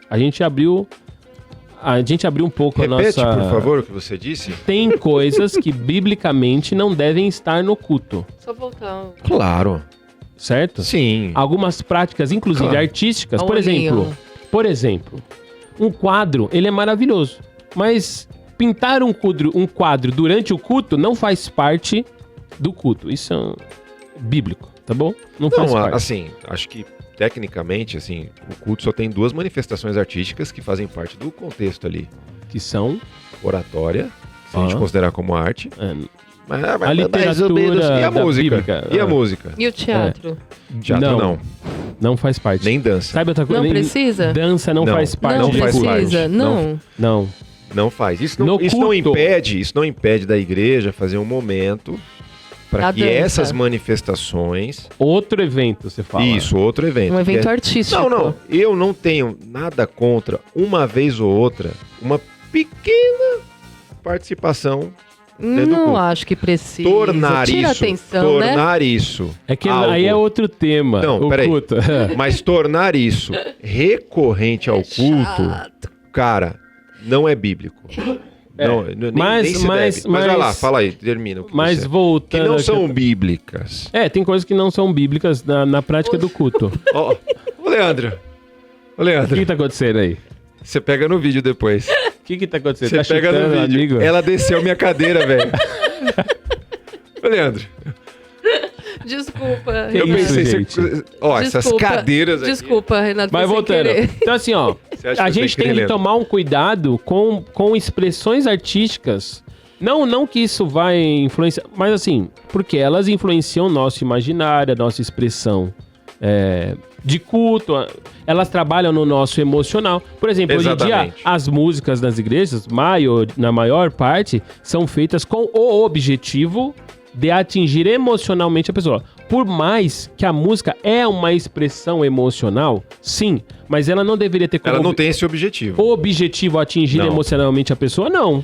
A gente abriu um pouco Repete, a nossa... por favor, o que você disse. Tem coisas que biblicamente não devem estar no culto. Só voltar. Claro. Certo? Sim. Algumas práticas, inclusive artísticas, por exemplo, um quadro, ele é maravilhoso. Mas pintar um quadro durante o culto não faz parte do culto. Isso é bíblico, tá bom? Não faz parte. Assim, acho que tecnicamente, assim, o culto só tem duas manifestações artísticas que fazem parte do contexto ali. Que são? Oratória, se a gente considerar como arte. A literatura e a música. Bíblica. E a música. E o teatro? Teatro não faz parte. Nem dança. Sabe outra coisa? Não precisa? Dança não faz parte. Não faz precisa, parte. não. Não faz. Isso não impede da igreja fazer um momento para que essas manifestações... Outro evento, você fala. Isso, outro evento. Um evento artístico. Não. Eu não tenho nada contra, uma vez ou outra, uma pequena participação. Não acho que precisa. Tornar isso. É que algo... aí é outro tema. Não, peraí. Mas tornar isso recorrente ao culto, cara, não é bíblico. Nem se deve. Mas vai lá, fala aí, termina. Mas voltando... Que não são bíblicas. Tem coisas que não são bíblicas na prática do culto. Ô, Leandro. O que tá acontecendo aí? Você pega no vídeo depois. que tá acontecendo? Você Tá pega no chutando, vídeo. amigo? Ela desceu minha cadeira, velho. Ô, Leandro. Desculpa, Que Eu Renato. isso, pensei... gente? Ó, essas Desculpa. cadeiras aqui. Desculpa, Renato. Mas sem voltando. querer. Então, assim, ó, Você acha a que eu gente sei tem que querer, tomar um cuidado com expressões artísticas. Não que isso vai influenciar, mas assim, porque elas influenciam nosso imaginário, a nossa expressão de culto, elas trabalham no nosso emocional. Por exemplo, hoje em dia, Exatamente. as músicas nas igrejas, na maior parte, são feitas com o objetivo de atingir emocionalmente a pessoa. Por mais que a música é uma expressão emocional, sim, mas ela não deveria ter como Ela não tem esse objetivo. objetivo atingir Não. emocionalmente a pessoa, não.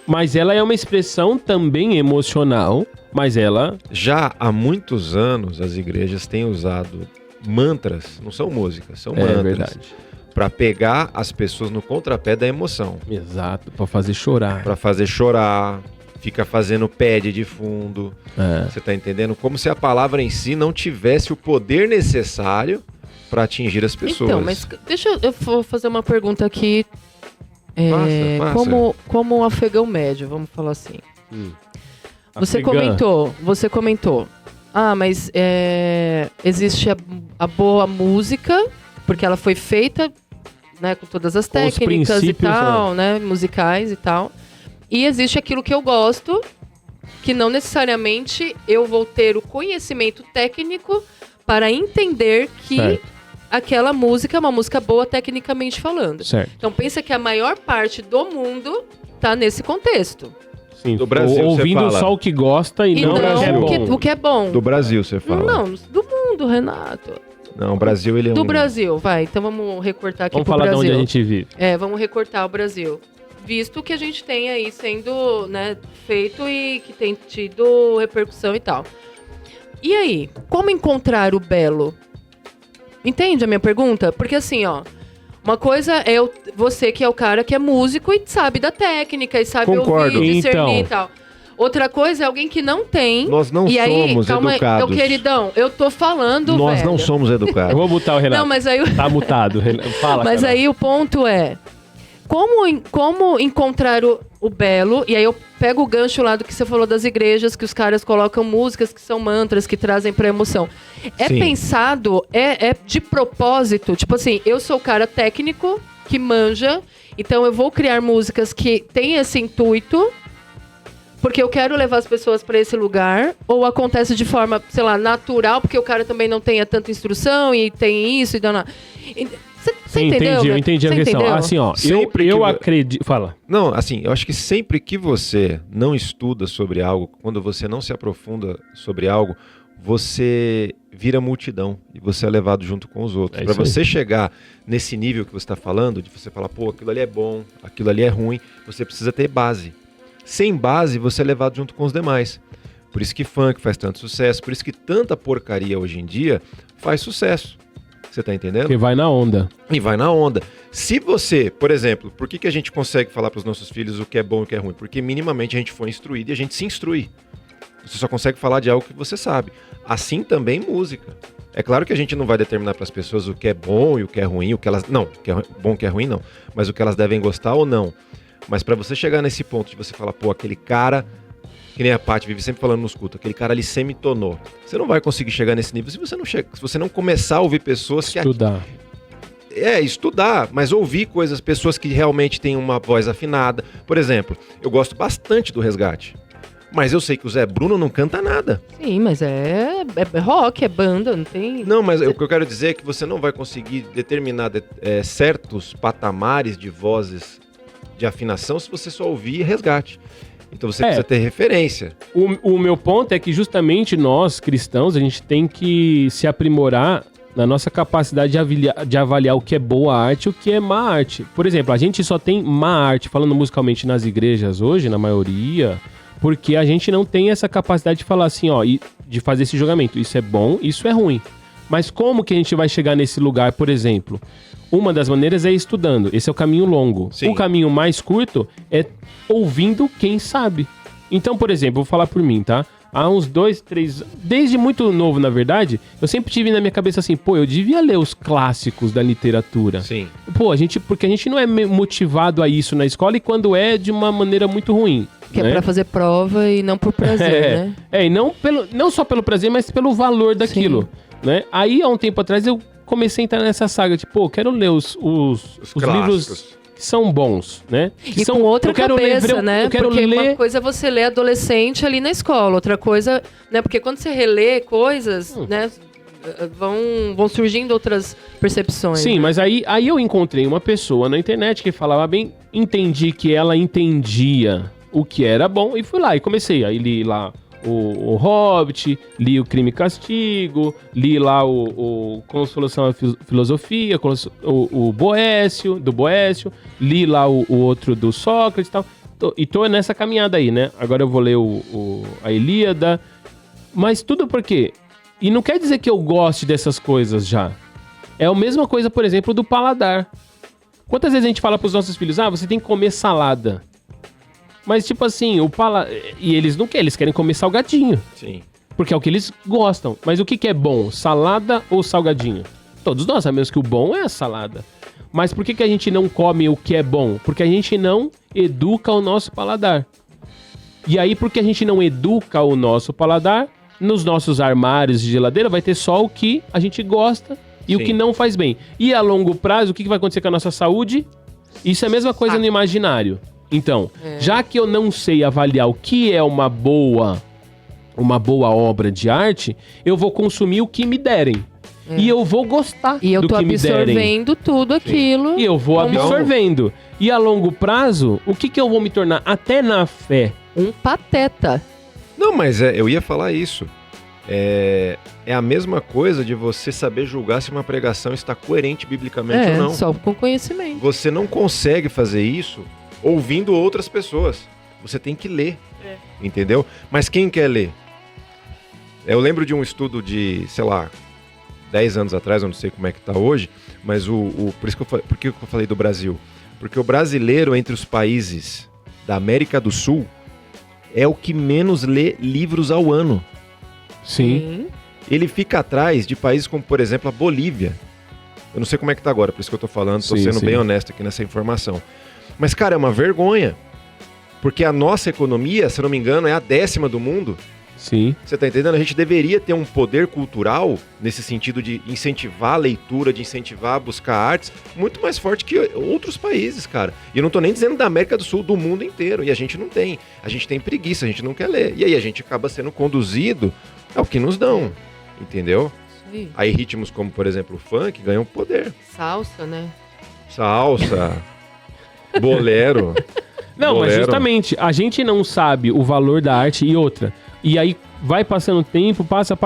Mas ela é uma expressão também emocional, mas ela... Já há muitos anos, as igrejas têm usado mantras, não são músicas, são É mantras. verdade. Pra pegar as pessoas no contrapé da emoção. Exato, pra fazer chorar. Pra fazer chorar, fica fazendo pad de fundo. É. Você tá entendendo? Como se a palavra em si não tivesse o poder necessário pra atingir as pessoas. Então, mas eu vou fazer uma pergunta aqui. Faça. Como um afegão médio, vamos falar assim. Você Afegã. comentou. Ah, mas existe a boa música, porque ela foi feita, né, com todas as Com os técnicas e princípios, tal, né, musicais e tal. E existe aquilo que eu gosto, que não necessariamente eu vou ter o conhecimento técnico para entender que Certo. aquela música é uma música boa tecnicamente falando. Certo. Então pensa que a maior parte do mundo tá nesse contexto. Sim, Do Brasil, ouvindo você fala. só o que gosta e, E não, não o que é bom. o que é bom. Do Brasil, você fala. Não, do mundo, Renato. Não, o Brasil, ele é Do um... Brasil, vai. Então vamos recortar aqui Vamos pro falar Brasil. de onde a gente vive. Vamos recortar o Brasil. Visto que a gente tem aí sendo, né, feito e que tem tido repercussão e tal. E aí, como encontrar o belo? Entende a minha pergunta? Porque assim, ó, uma coisa é você que é o cara que é músico e sabe da técnica e sabe Concordo. ouvir, discernir Então. e tal. Outra coisa é alguém que não tem. Nós não e aí, somos calma aí, educados. meu queridão, eu tô falando, Nós velho. não somos Eu educados. vou botar o Renato. Não, mas aí Tá mutado. Renato. Fala, Mas Carol. aí o ponto é, como encontrar o belo, e aí eu pego o gancho lá do que você falou das igrejas, que os caras colocam músicas que são mantras, que trazem pra emoção. É Sim. pensado, é de propósito, tipo assim, eu sou o cara técnico, que manja, então eu vou criar músicas que têm esse intuito, porque eu quero levar as pessoas pra esse lugar, ou acontece de forma, sei lá, natural, porque o cara também não tenha tanta instrução e tem isso e dá. Você Sim, entendeu? eu entendi a Você questão. entendeu? Assim, ó, Sempre eu que- acredito... Fala. Não, assim, eu acho que sempre que você não estuda sobre algo, quando você não se aprofunda sobre algo, você vira multidão e você é levado junto com os outros. É Para isso aí. você chegar nesse nível que você está falando, de você falar, pô, aquilo ali é bom, aquilo ali é ruim, você precisa ter base. Sem base, você é levado junto com os demais. Por isso que funk faz tanto sucesso, por isso que tanta porcaria hoje em dia faz sucesso. Você tá entendendo? Porque vai na onda. E vai na onda. Se você, por exemplo, por que a gente consegue falar para os nossos filhos o que é bom e o que é ruim? Porque minimamente a gente foi instruído e a gente se instrui. Você só consegue falar de algo que você sabe. Assim também música. É claro que a gente não vai determinar para as pessoas o que é bom e o que é ruim, o que elas... Não, o que é bom e o que é ruim não. Mas o que elas devem gostar ou não. Mas para você chegar nesse ponto de você falar, pô, aquele cara... Que nem a Paty vive sempre falando nos cultos, aquele cara ali semitonou. Você não vai conseguir chegar nesse nível se você não começar a ouvir pessoas que... Estudar. Estudar, mas ouvir pessoas que realmente têm uma voz afinada. Por exemplo, eu gosto bastante do Resgate, mas eu sei que o Zé Bruno não canta nada. Sim, mas é rock, é banda, não tem... Não, mas o que eu quero dizer é que você não vai conseguir determinar certos patamares de vozes de afinação se você só ouvir Resgate. Então você precisa ter referência. O meu ponto é que justamente nós, cristãos, a gente tem que se aprimorar na nossa capacidade de avaliar o que é boa arte e o que é má arte. Por exemplo, a gente só tem má arte, falando musicalmente nas igrejas hoje, na maioria, porque a gente não tem essa capacidade de falar assim, ó, e de fazer esse julgamento. Isso é bom, isso é ruim. Mas como que a gente vai chegar nesse lugar, por exemplo? Uma das maneiras é estudando. Esse é o caminho longo. Sim. O caminho mais curto é ouvindo quem sabe. Então, por exemplo, vou falar por mim, tá? há uns 2, 3... Desde muito novo, na verdade, eu sempre tive na minha cabeça assim, pô, eu devia ler os clássicos da literatura. Sim. Pô, porque a gente não é motivado a isso na escola e quando é de uma maneira muito ruim. Que é pra fazer prova e não por prazer, né? E não só pelo prazer, mas pelo valor daquilo, né? Aí, há um tempo atrás, eu comecei a entrar nessa saga, tipo, pô, quero ler os livros que são bons, né? E com outra cabeça, né? Eu quero porque ler... uma coisa é você ler adolescente ali na escola, outra coisa, né? Porque quando você relê coisas, né? Vão surgindo outras percepções. Sim, né? mas aí eu encontrei uma pessoa na internet que falava bem, entendi que ela entendia o que era bom e fui lá e comecei. Aí li lá o Hobbit, li o Crime e Castigo, li lá o Consolação à Filosofia, o Boécio, do Boécio, li lá o outro do Sócrates e tal. E tô nessa caminhada aí, né? Agora eu vou ler a Ilíada. Mas tudo por quê? E não quer dizer que eu goste dessas coisas já. É a mesma coisa, por exemplo, do paladar. Quantas vezes a gente fala pros nossos filhos, você tem que comer salada. Mas, tipo assim, e eles não querem, eles querem comer salgadinho. Sim. Porque é o que eles gostam. Mas o que é bom? Salada ou salgadinho? Todos nós sabemos que o bom é a salada. Mas por que a gente não come o que é bom? Porque a gente não educa o nosso paladar. E aí, porque a gente não educa o nosso paladar, nos nossos armários de geladeira vai ter só o que a gente gosta e Sim. o que não faz bem. E a longo prazo, o que vai acontecer com a nossa saúde? Isso é a mesma coisa no imaginário. Então, já que eu não sei avaliar o que é uma boa obra de arte, eu vou consumir o que me derem. E eu vou gostar E eu do tô que me derem. absorvendo tudo aquilo. E eu vou absorvendo. E a longo prazo, o que eu vou me tornar? Até na fé. Um pateta. Não, mas eu ia falar isso. É a mesma coisa de você saber julgar se uma pregação está coerente biblicamente ou não. Só com conhecimento. Você não consegue fazer isso ouvindo outras pessoas. Você tem que ler, entendeu? Mas quem quer ler? Eu lembro de um estudo de, sei lá, 10 anos atrás, eu não sei como é que tá hoje, mas por que eu falei do Brasil? Porque o brasileiro, entre os países da América do Sul, é o que menos lê livros ao ano. Sim. Ele fica atrás de países como, por exemplo, a Bolívia. Eu não sei como é que tá agora, por isso que eu tô falando, tô sendo bem honesto aqui nessa informação. Mas, cara, é uma vergonha. Porque a nossa economia, se eu não me engano, é a 10ª do mundo. Sim. Você tá entendendo? A gente deveria ter um poder cultural, nesse sentido de incentivar a leitura, de incentivar a buscar artes, muito mais forte que outros países, cara. E eu não tô nem dizendo da América do Sul, do mundo inteiro. E a gente não tem. A gente tem preguiça, a gente não quer ler. E aí a gente acaba sendo conduzido ao que nos dão, entendeu? Sim. Aí ritmos como, por exemplo, o funk ganham poder. Salsa, né? Salsa, bolero. Não, mas justamente, a gente não sabe o valor da arte e outra. E aí vai passando o tempo, passa,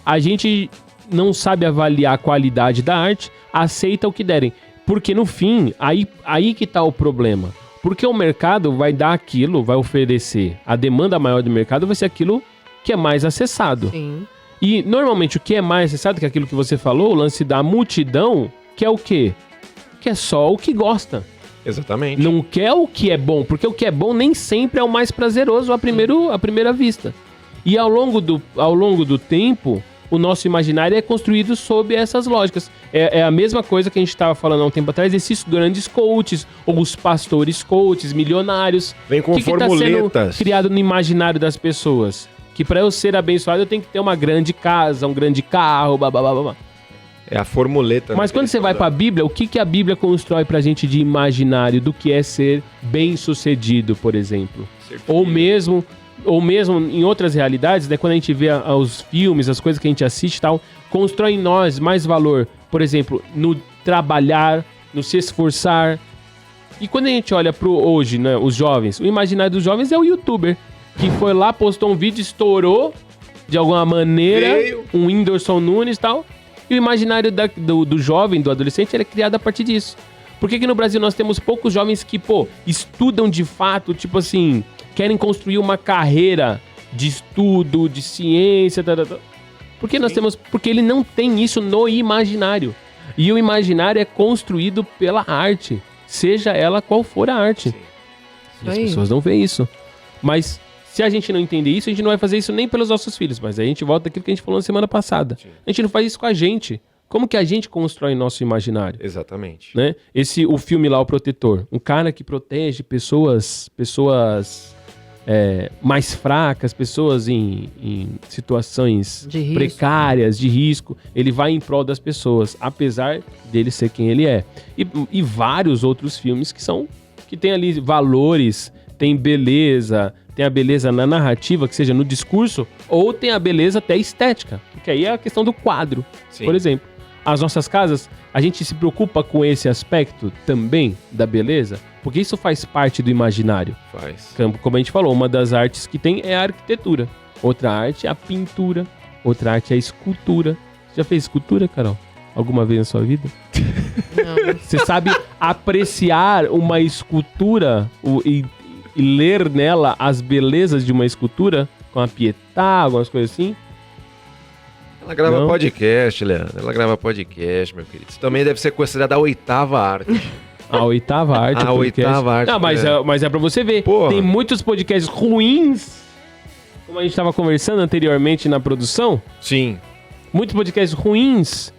a gente não sabe avaliar a qualidade da arte, aceita o que derem. Porque no fim, aí que tá o problema. Porque o mercado vai dar aquilo, vai oferecer. A demanda maior do mercado vai ser aquilo que é mais acessado. Sim. E normalmente o que é mais acessado, que é aquilo que você falou, o lance da multidão, que é o quê? Que é só o que gosta. Exatamente. Não quer o que é bom, porque o que é bom nem sempre é o mais prazeroso à primeira vista. E ao longo do tempo, o nosso imaginário é construído sob essas lógicas. É a mesma coisa que a gente estava falando há um tempo atrás, esses grandes coaches, ou os pastores coaches, milionários. Vem com formuletas. Que tá sendo criado no imaginário das pessoas? Que para eu ser abençoado eu tenho que ter uma grande casa, um grande carro, blá. É a formuleta. Mas quando você vai para a Bíblia, o que a Bíblia constrói pra gente de imaginário do que é ser bem-sucedido, por exemplo? Ou mesmo em outras realidades, né, quando a gente vê os filmes, as coisas que a gente assiste e tal, constrói em nós mais valor, por exemplo, no trabalhar, no se esforçar. E quando a gente olha pro hoje, né, os jovens, o imaginário dos jovens é o youtuber, que foi lá, postou um vídeo, estourou de alguma maneira, um Whindersson Nunes e tal. E o imaginário do jovem, do adolescente, ele é criado a partir disso. Por que no Brasil nós temos poucos jovens que, estudam de fato, tipo assim, querem construir uma carreira de estudo, de ciência, Porque nós temos... Porque ele não tem isso no imaginário. E o imaginário é construído pela arte, seja ela qual for a arte. E as pessoas não veem isso. Mas Se a gente não entender isso, a gente não vai fazer isso nem pelos nossos filhos. Mas aí a gente volta àquilo que a gente falou na semana passada. Sim. A gente não faz isso com a gente. Como que a gente constrói nosso imaginário? Exatamente. Né? O filme lá, O Protetor. Um cara que protege pessoas mais fracas, pessoas em situações De risco. precárias, de risco. Ele vai em prol das pessoas, apesar dele ser quem ele é. E vários outros filmes que tem ali valores, tem beleza, tem a beleza na narrativa, que seja no discurso, ou tem a beleza até estética, porque aí é a questão do quadro. Sim. Por exemplo, as nossas casas, a gente se preocupa com esse aspecto também da beleza, porque isso faz parte do imaginário. Faz. Como a gente falou, uma das artes que tem é a arquitetura. Outra arte é a pintura. Outra arte é a escultura. Você já fez escultura, Carol? Alguma vez na sua vida? Não. Você sabe apreciar uma escultura e ler nela as belezas de uma escultura? Com a Pietà, algumas coisas assim? Ela grava Não. podcast, Leandro. Ela grava podcast, meu querido. Isso também deve ser considerada a 8ª arte. A 8ª arte. A podcast. 8ª arte, Não, mas é pra você ver. Porra. Tem muitos podcasts ruins, como a gente tava conversando anteriormente na produção. Sim. Muitos podcasts ruins.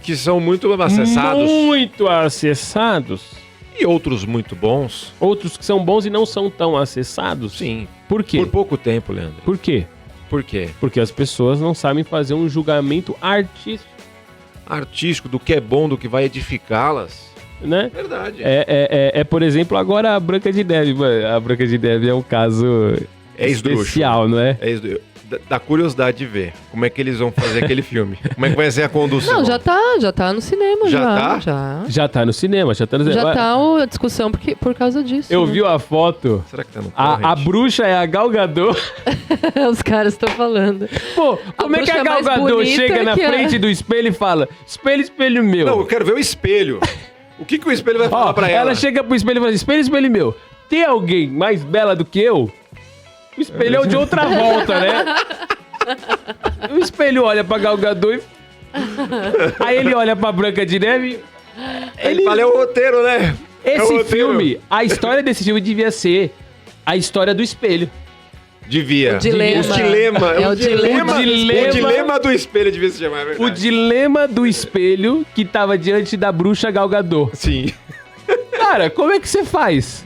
Que são muito acessados. Muito acessados. E outros muito bons. Outros que são bons e não são tão acessados. Sim. Por quê? Por pouco tempo, Leandro. Por quê? Por quê? Porque as pessoas não sabem fazer um julgamento artístico, Artístico do que é bom, do que vai edificá-las. né? Verdade. Por exemplo, agora a Branca de Neve. A Branca de Neve é um caso esdrúxulo. especial, não é? É isso. Dá curiosidade de ver como é que eles vão fazer aquele filme. Como é que vai ser a condução. Não, já tá no cinema. Já Já tá? Já. Já tá no cinema, já tá no cinema. Já tá a discussão por causa disso. Eu né? vi a foto. Será que tá no A torrent? bruxa é a Gal Gadot. Os caras estão falando. Pô, como é que bruxa a Gal mais Gadot bonita chega na que a- frente do espelho e fala: espelho, espelho meu. Não, eu quero ver o espelho. O que o espelho vai falar Ó, pra ela? ela chega pro espelho e fala: espelho, espelho meu. Tem alguém mais bela do que eu? O espelho é o de outra volta, né? O espelho olha pra Gal Gadot e... Aí ele olha pra Branca de Neve. Ele fala, é o roteiro, né? É o Esse roteiro. filme, a história desse filme devia ser a história do espelho. Devia. O dilema. O dilema. É o dilema. O dilema. O dilema do espelho devia se chamar, é verdade. O dilema do espelho que tava diante da bruxa Gal Gadot. Sim. Cara, como é que você faz?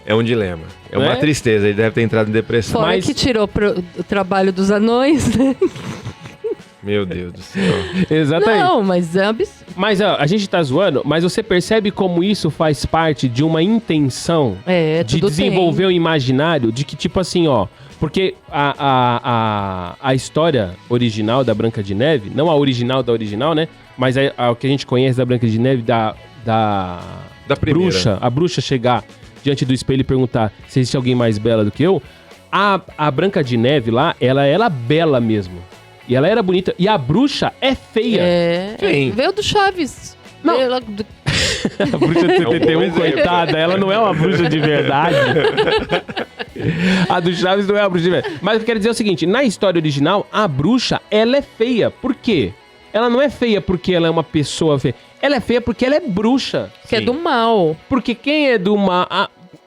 É um dilema. É uma Né? tristeza. Ele deve ter entrado em depressão. Fora Mas- que tirou o trabalho dos anões, né? Meu Deus do céu. Exatamente. Não, mas é absurdo. Mas ó, a gente tá zoando, mas você percebe como isso faz parte de uma intenção É, de tudo desenvolver tem. o imaginário, de que tipo assim, ó... Porque a história original da Branca de Neve, não a original da original, né? Mas o que a gente conhece da Branca de Neve, da primeira. bruxa, a bruxa chegar diante do espelho e perguntar se existe alguém mais bela do que eu. A Branca de Neve lá, ela era bela mesmo. E ela era bonita. E a bruxa é feia. É. Quem? Veio do Chaves. Não. Veio lá do- A bruxa de É um bom 71, exemplo. coitada, ela não é uma bruxa de verdade. A do Chaves não é uma bruxa de verdade. Mas eu quero dizer o seguinte, na história original, a bruxa, ela é feia. Por quê? Ela não é feia porque ela é uma pessoa feia. Ela é feia porque ela é bruxa. que é Sim. do mal. Porque quem é do mal...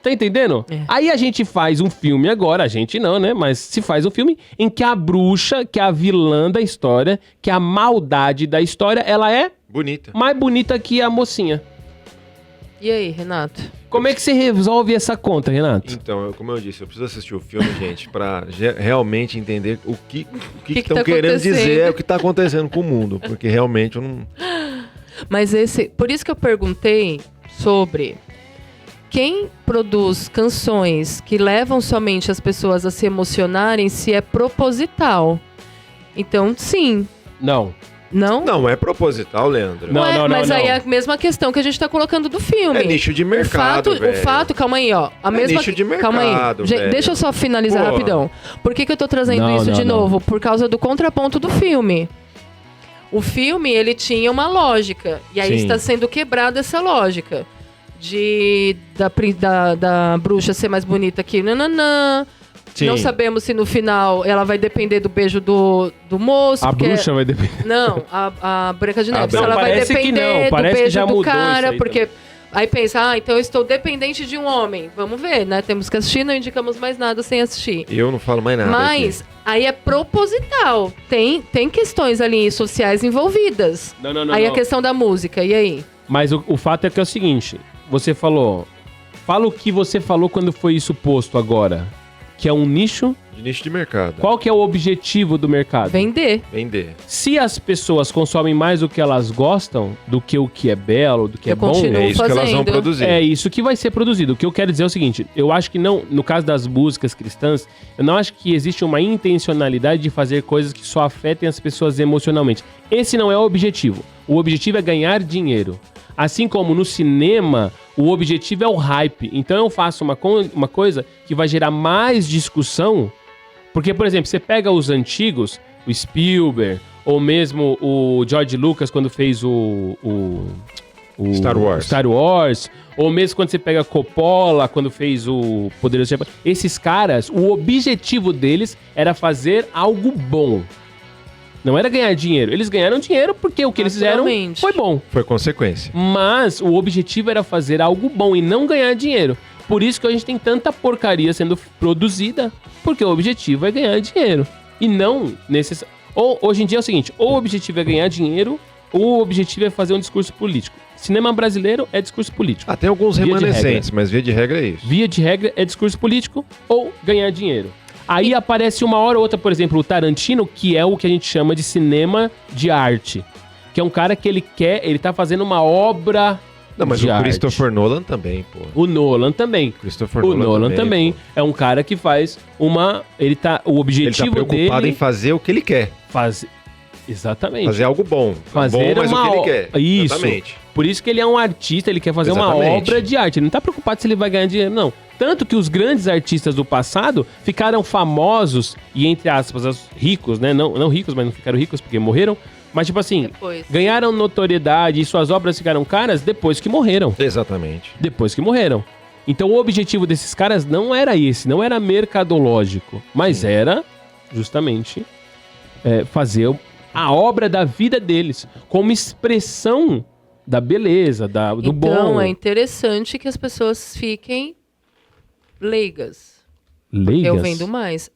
Tá entendendo? É. Aí a gente faz um filme agora, a gente não, né? Mas se faz um filme em que a bruxa, que é a vilã da história, que é a maldade da história, ela é Bonita. mais bonita que a mocinha. E aí, Renato? Como é que você resolve essa conta, Renato? Então, como eu disse, eu preciso assistir o filme, gente, pra realmente entender o que que estão tá querendo acontecendo? dizer, o que tá acontecendo com o mundo. Porque realmente eu não... Mas por isso que eu perguntei sobre quem produz canções que levam somente as pessoas a se emocionarem, se é proposital. Então, sim. Não. Não? Não, é proposital, Leandro. Não, Ué, mas não. aí é a mesma questão que a gente tá colocando do filme. É nicho de mercado, o fato, calma aí, ó. nicho de calma mercado, aí. Gente, velho. deixa eu só finalizar Porra. rapidão. Por que eu tô trazendo Não, isso não, de não. novo? Por causa do contraponto do filme. O filme, ele tinha uma lógica. E aí Sim. está sendo quebrada essa lógica. Da bruxa ser mais bonita que nananã. Sim. Não sabemos se no final ela vai depender do beijo do moço. A porque- bruxa vai depender. Não, a Branca de Ah, Neve. Se não, ela vai parece que depender não, do parece que beijo já do mudou isso cara, aí porque Aí pensa, então eu estou dependente de um homem. Vamos ver, né? Temos que assistir, não indicamos mais nada sem assistir. Eu não falo mais nada. Mas aí é proposital. Tem questões ali sociais envolvidas. Não. Aí a questão da música, e aí? Mas o fato é que é o seguinte, você falou... Fala o que você falou quando foi isso posto agora. Que é um nicho. De nicho de mercado. Qual que é o objetivo do mercado? Vender. Se as pessoas consomem mais o que elas gostam do que o que é belo, do que é bom... É isso que elas vão fazendo. produzir. É isso que vai ser produzido. O que eu quero dizer é o seguinte, eu acho que não, no caso das músicas cristãs, eu não acho que existe uma intencionalidade de fazer coisas que só afetem as pessoas emocionalmente. Esse não é o objetivo. O objetivo é ganhar dinheiro. Assim como no cinema, o objetivo é o hype. Então eu faço uma coisa que vai gerar mais discussão. Porque, por exemplo, você pega os antigos, o Spielberg, ou mesmo o George Lucas quando fez o Star Wars. Ou mesmo quando você pega Coppola, quando fez o Poderoso Chefão. Esses caras, o objetivo deles era fazer algo bom. Não era ganhar dinheiro. Eles ganharam dinheiro porque o que eles fizeram foi bom. Foi consequência. Mas o objetivo era fazer algo bom e não ganhar dinheiro. Por isso que a gente tem tanta porcaria sendo produzida, porque o objetivo é ganhar dinheiro. E não necessariamente... Hoje em dia é o seguinte, ou o objetivo é ganhar dinheiro, ou o objetivo é fazer um discurso político. Cinema brasileiro é discurso político. Tem alguns Via de remanescentes, mas via de regra é isso. Via de regra é discurso político ou ganhar dinheiro. Aí aparece uma hora ou outra, por exemplo, o Tarantino, que é o que a gente chama de cinema de arte. Que é um cara que ele tá fazendo uma obra Não, mas de o arte. Christopher Nolan também, pô. O Nolan também. O Nolan também pô. é um cara que faz uma... O Ele objetivo tá preocupado dele... em fazer o que ele quer. Exatamente. Fazer algo bom. Fazer bom, mas uma... o que ele quer. Isso. Exatamente. Por isso que ele é um artista, ele quer fazer uma Exatamente. obra de arte. Ele não tá preocupado se ele vai ganhar dinheiro, não. Tanto que os grandes artistas do passado ficaram famosos e, entre aspas, ricos, né? Não ricos, mas não ficaram ricos porque morreram. Mas, tipo assim, Depois. ganharam notoriedade e suas obras ficaram caras depois que morreram. Exatamente. Depois que morreram. Então o objetivo desses caras não era esse, não era mercadológico, mas era justamente fazer a obra da vida deles como expressão da beleza, do bom. Então é interessante que as pessoas fiquem leigas. Leigas? Eu vendo mais.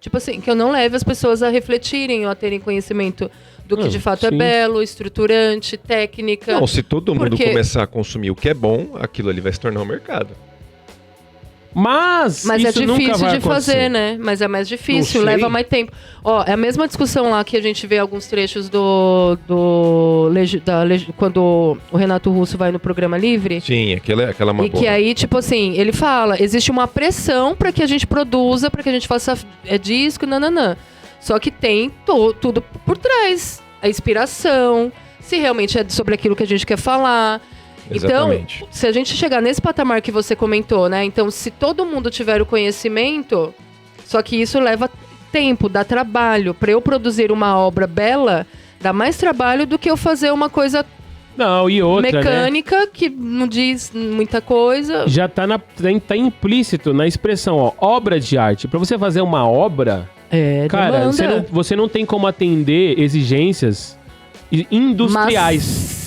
Tipo assim, que eu não leve as pessoas a refletirem ou a terem conhecimento do que de fato é sim. belo, estruturante, técnica. Não, se todo mundo Porque- começar a consumir o que é bom, aquilo ali vai se tornar um mercado. Mas Mas isso é nunca difícil vai de fazer, acontecer. né? Mas é mais difícil, Não sei. leva mais tempo. Ó, é a mesma discussão lá que a gente vê alguns trechos quando o Renato Russo vai no Programa Livre. Sim, aquela uma E que aí, tipo assim, ele fala, existe uma pressão pra que a gente produza, pra que a gente faça disco, nananã. Só que tem tudo por trás. A inspiração, se realmente é sobre aquilo que a gente quer falar. Exatamente. Então, se a gente chegar nesse patamar que você comentou, né? Então, se todo mundo tiver o conhecimento, só que isso leva tempo, dá trabalho. Pra eu produzir uma obra bela, dá mais trabalho do que eu fazer uma coisa Não, e outra, mecânica que não diz muita coisa. Já tá implícito na expressão, ó, obra de arte. Pra você fazer uma obra, cara, demanda. você não tem como atender exigências industriais.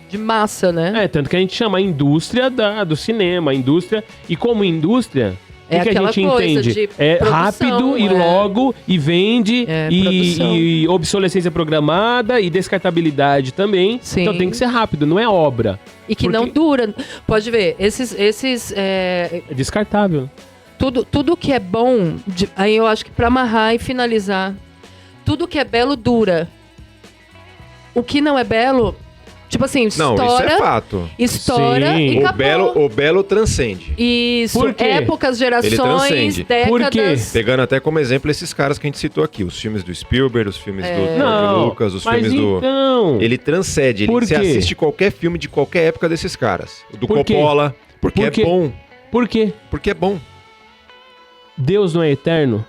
De massa, né? Tanto que a gente chama a indústria do cinema, a indústria. E como indústria, É o que a aquela gente coisa entende? de É produção, rápido e logo, e vende, produção. e obsolescência programada, e descartabilidade também. Sim. Então tem que ser rápido, não é obra. E que Porque- não dura. Pode ver, esses É descartável. tudo que é bom, aí eu acho que pra amarrar e finalizar, tudo que é belo dura. O que não é belo, tipo assim, Não, estoura, isso é fato. estoura Sim. e acabou. O belo transcende. Isso, Por quê? épocas, gerações, transcende. Por quê? décadas. Pegando até como exemplo esses caras que a gente citou aqui. Os filmes do Spielberg, os filmes do George Não, Lucas, os mas filmes do... então... Ele transcende. Por Você quê? assiste qualquer filme de qualquer época desses caras. Do Por quê? Coppola. Porque Por é quê? bom. Por quê? Porque é bom. Deus não é eterno?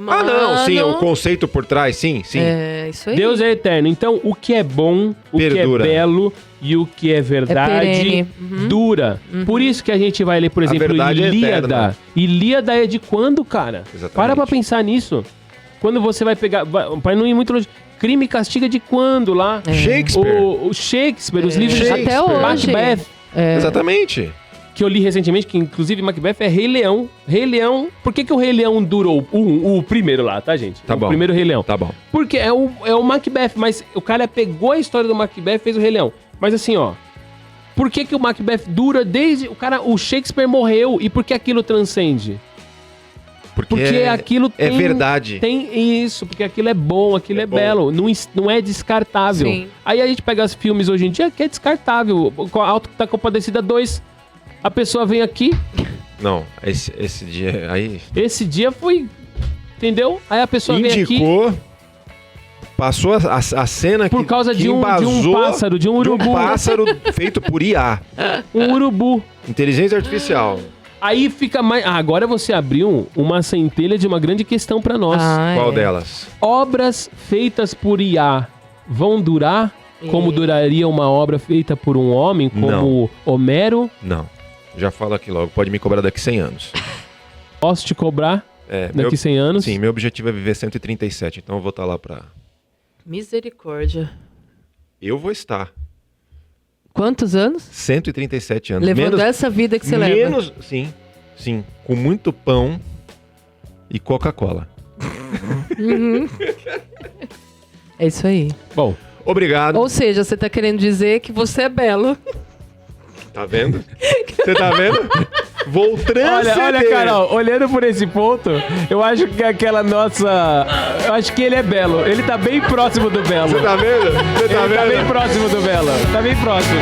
Ah, não. Sim, Mano, o conceito por trás. Sim. É, isso aí. Deus é eterno. Então, o que é bom, o Perdura. que é belo e o que é verdade perene. Uhum. dura. Por isso que a gente vai ler, por A exemplo, verdade é Ilíada. eterna. Ilíada é de quando, cara? Exatamente. Para pra pensar nisso. Quando você vai pegar... Pra não ir muito longe. Crime e Castigo é de quando lá? Shakespeare. O Shakespeare, os livros de Até Shakespeare. hoje. Macbeth. Exatamente. Que eu li recentemente, que inclusive Macbeth é Rei Leão. Rei Leão... Por que o Rei Leão durou? O primeiro lá, tá, gente? Tá bom. O primeiro Rei Leão. Tá bom. Porque é o Macbeth, mas o cara pegou a história do Macbeth e fez o Rei Leão. Mas assim, ó... Por que o Macbeth dura desde... O Shakespeare morreu e por que aquilo transcende? Porque aquilo é verdade. Tem isso, porque aquilo é bom, aquilo é belo, não é descartável. Sim. Aí a gente pega os filmes hoje em dia que é descartável. A Auto da Compadecida 2, a pessoa vem aqui... Não, esse dia aí... Esse dia foi... Entendeu? Aí a pessoa vem aqui... Passou a cena por causa que de um pássaro, de um urubu. De um pássaro feito por IA. Um urubu. Inteligência artificial. Aí fica mais... agora você abriu uma centelha de uma grande questão pra nós. Qual delas? Obras feitas por IA vão durar como duraria uma obra feita por um homem, como Homero? Não. Já falo aqui logo. Pode me cobrar daqui 100 anos. Posso te cobrar daqui 100 anos? Sim, meu objetivo é viver 137, então eu vou estar lá pra... Misericórdia. Eu vou estar. Quantos anos? 137 anos. Levando essa vida que você leva. Sim. Com muito pão e Coca-Cola. É isso aí. Bom. Obrigado. Ou seja, você tá querendo dizer que você é belo. Tá vendo? Você tá vendo? Vou transcender. Olha, Carol, olhando por esse ponto, eu acho que aquela nossa... Eu acho que ele é belo. Ele tá bem próximo do belo. Você tá vendo? Ele tá bem próximo do belo. Tá bem próximo.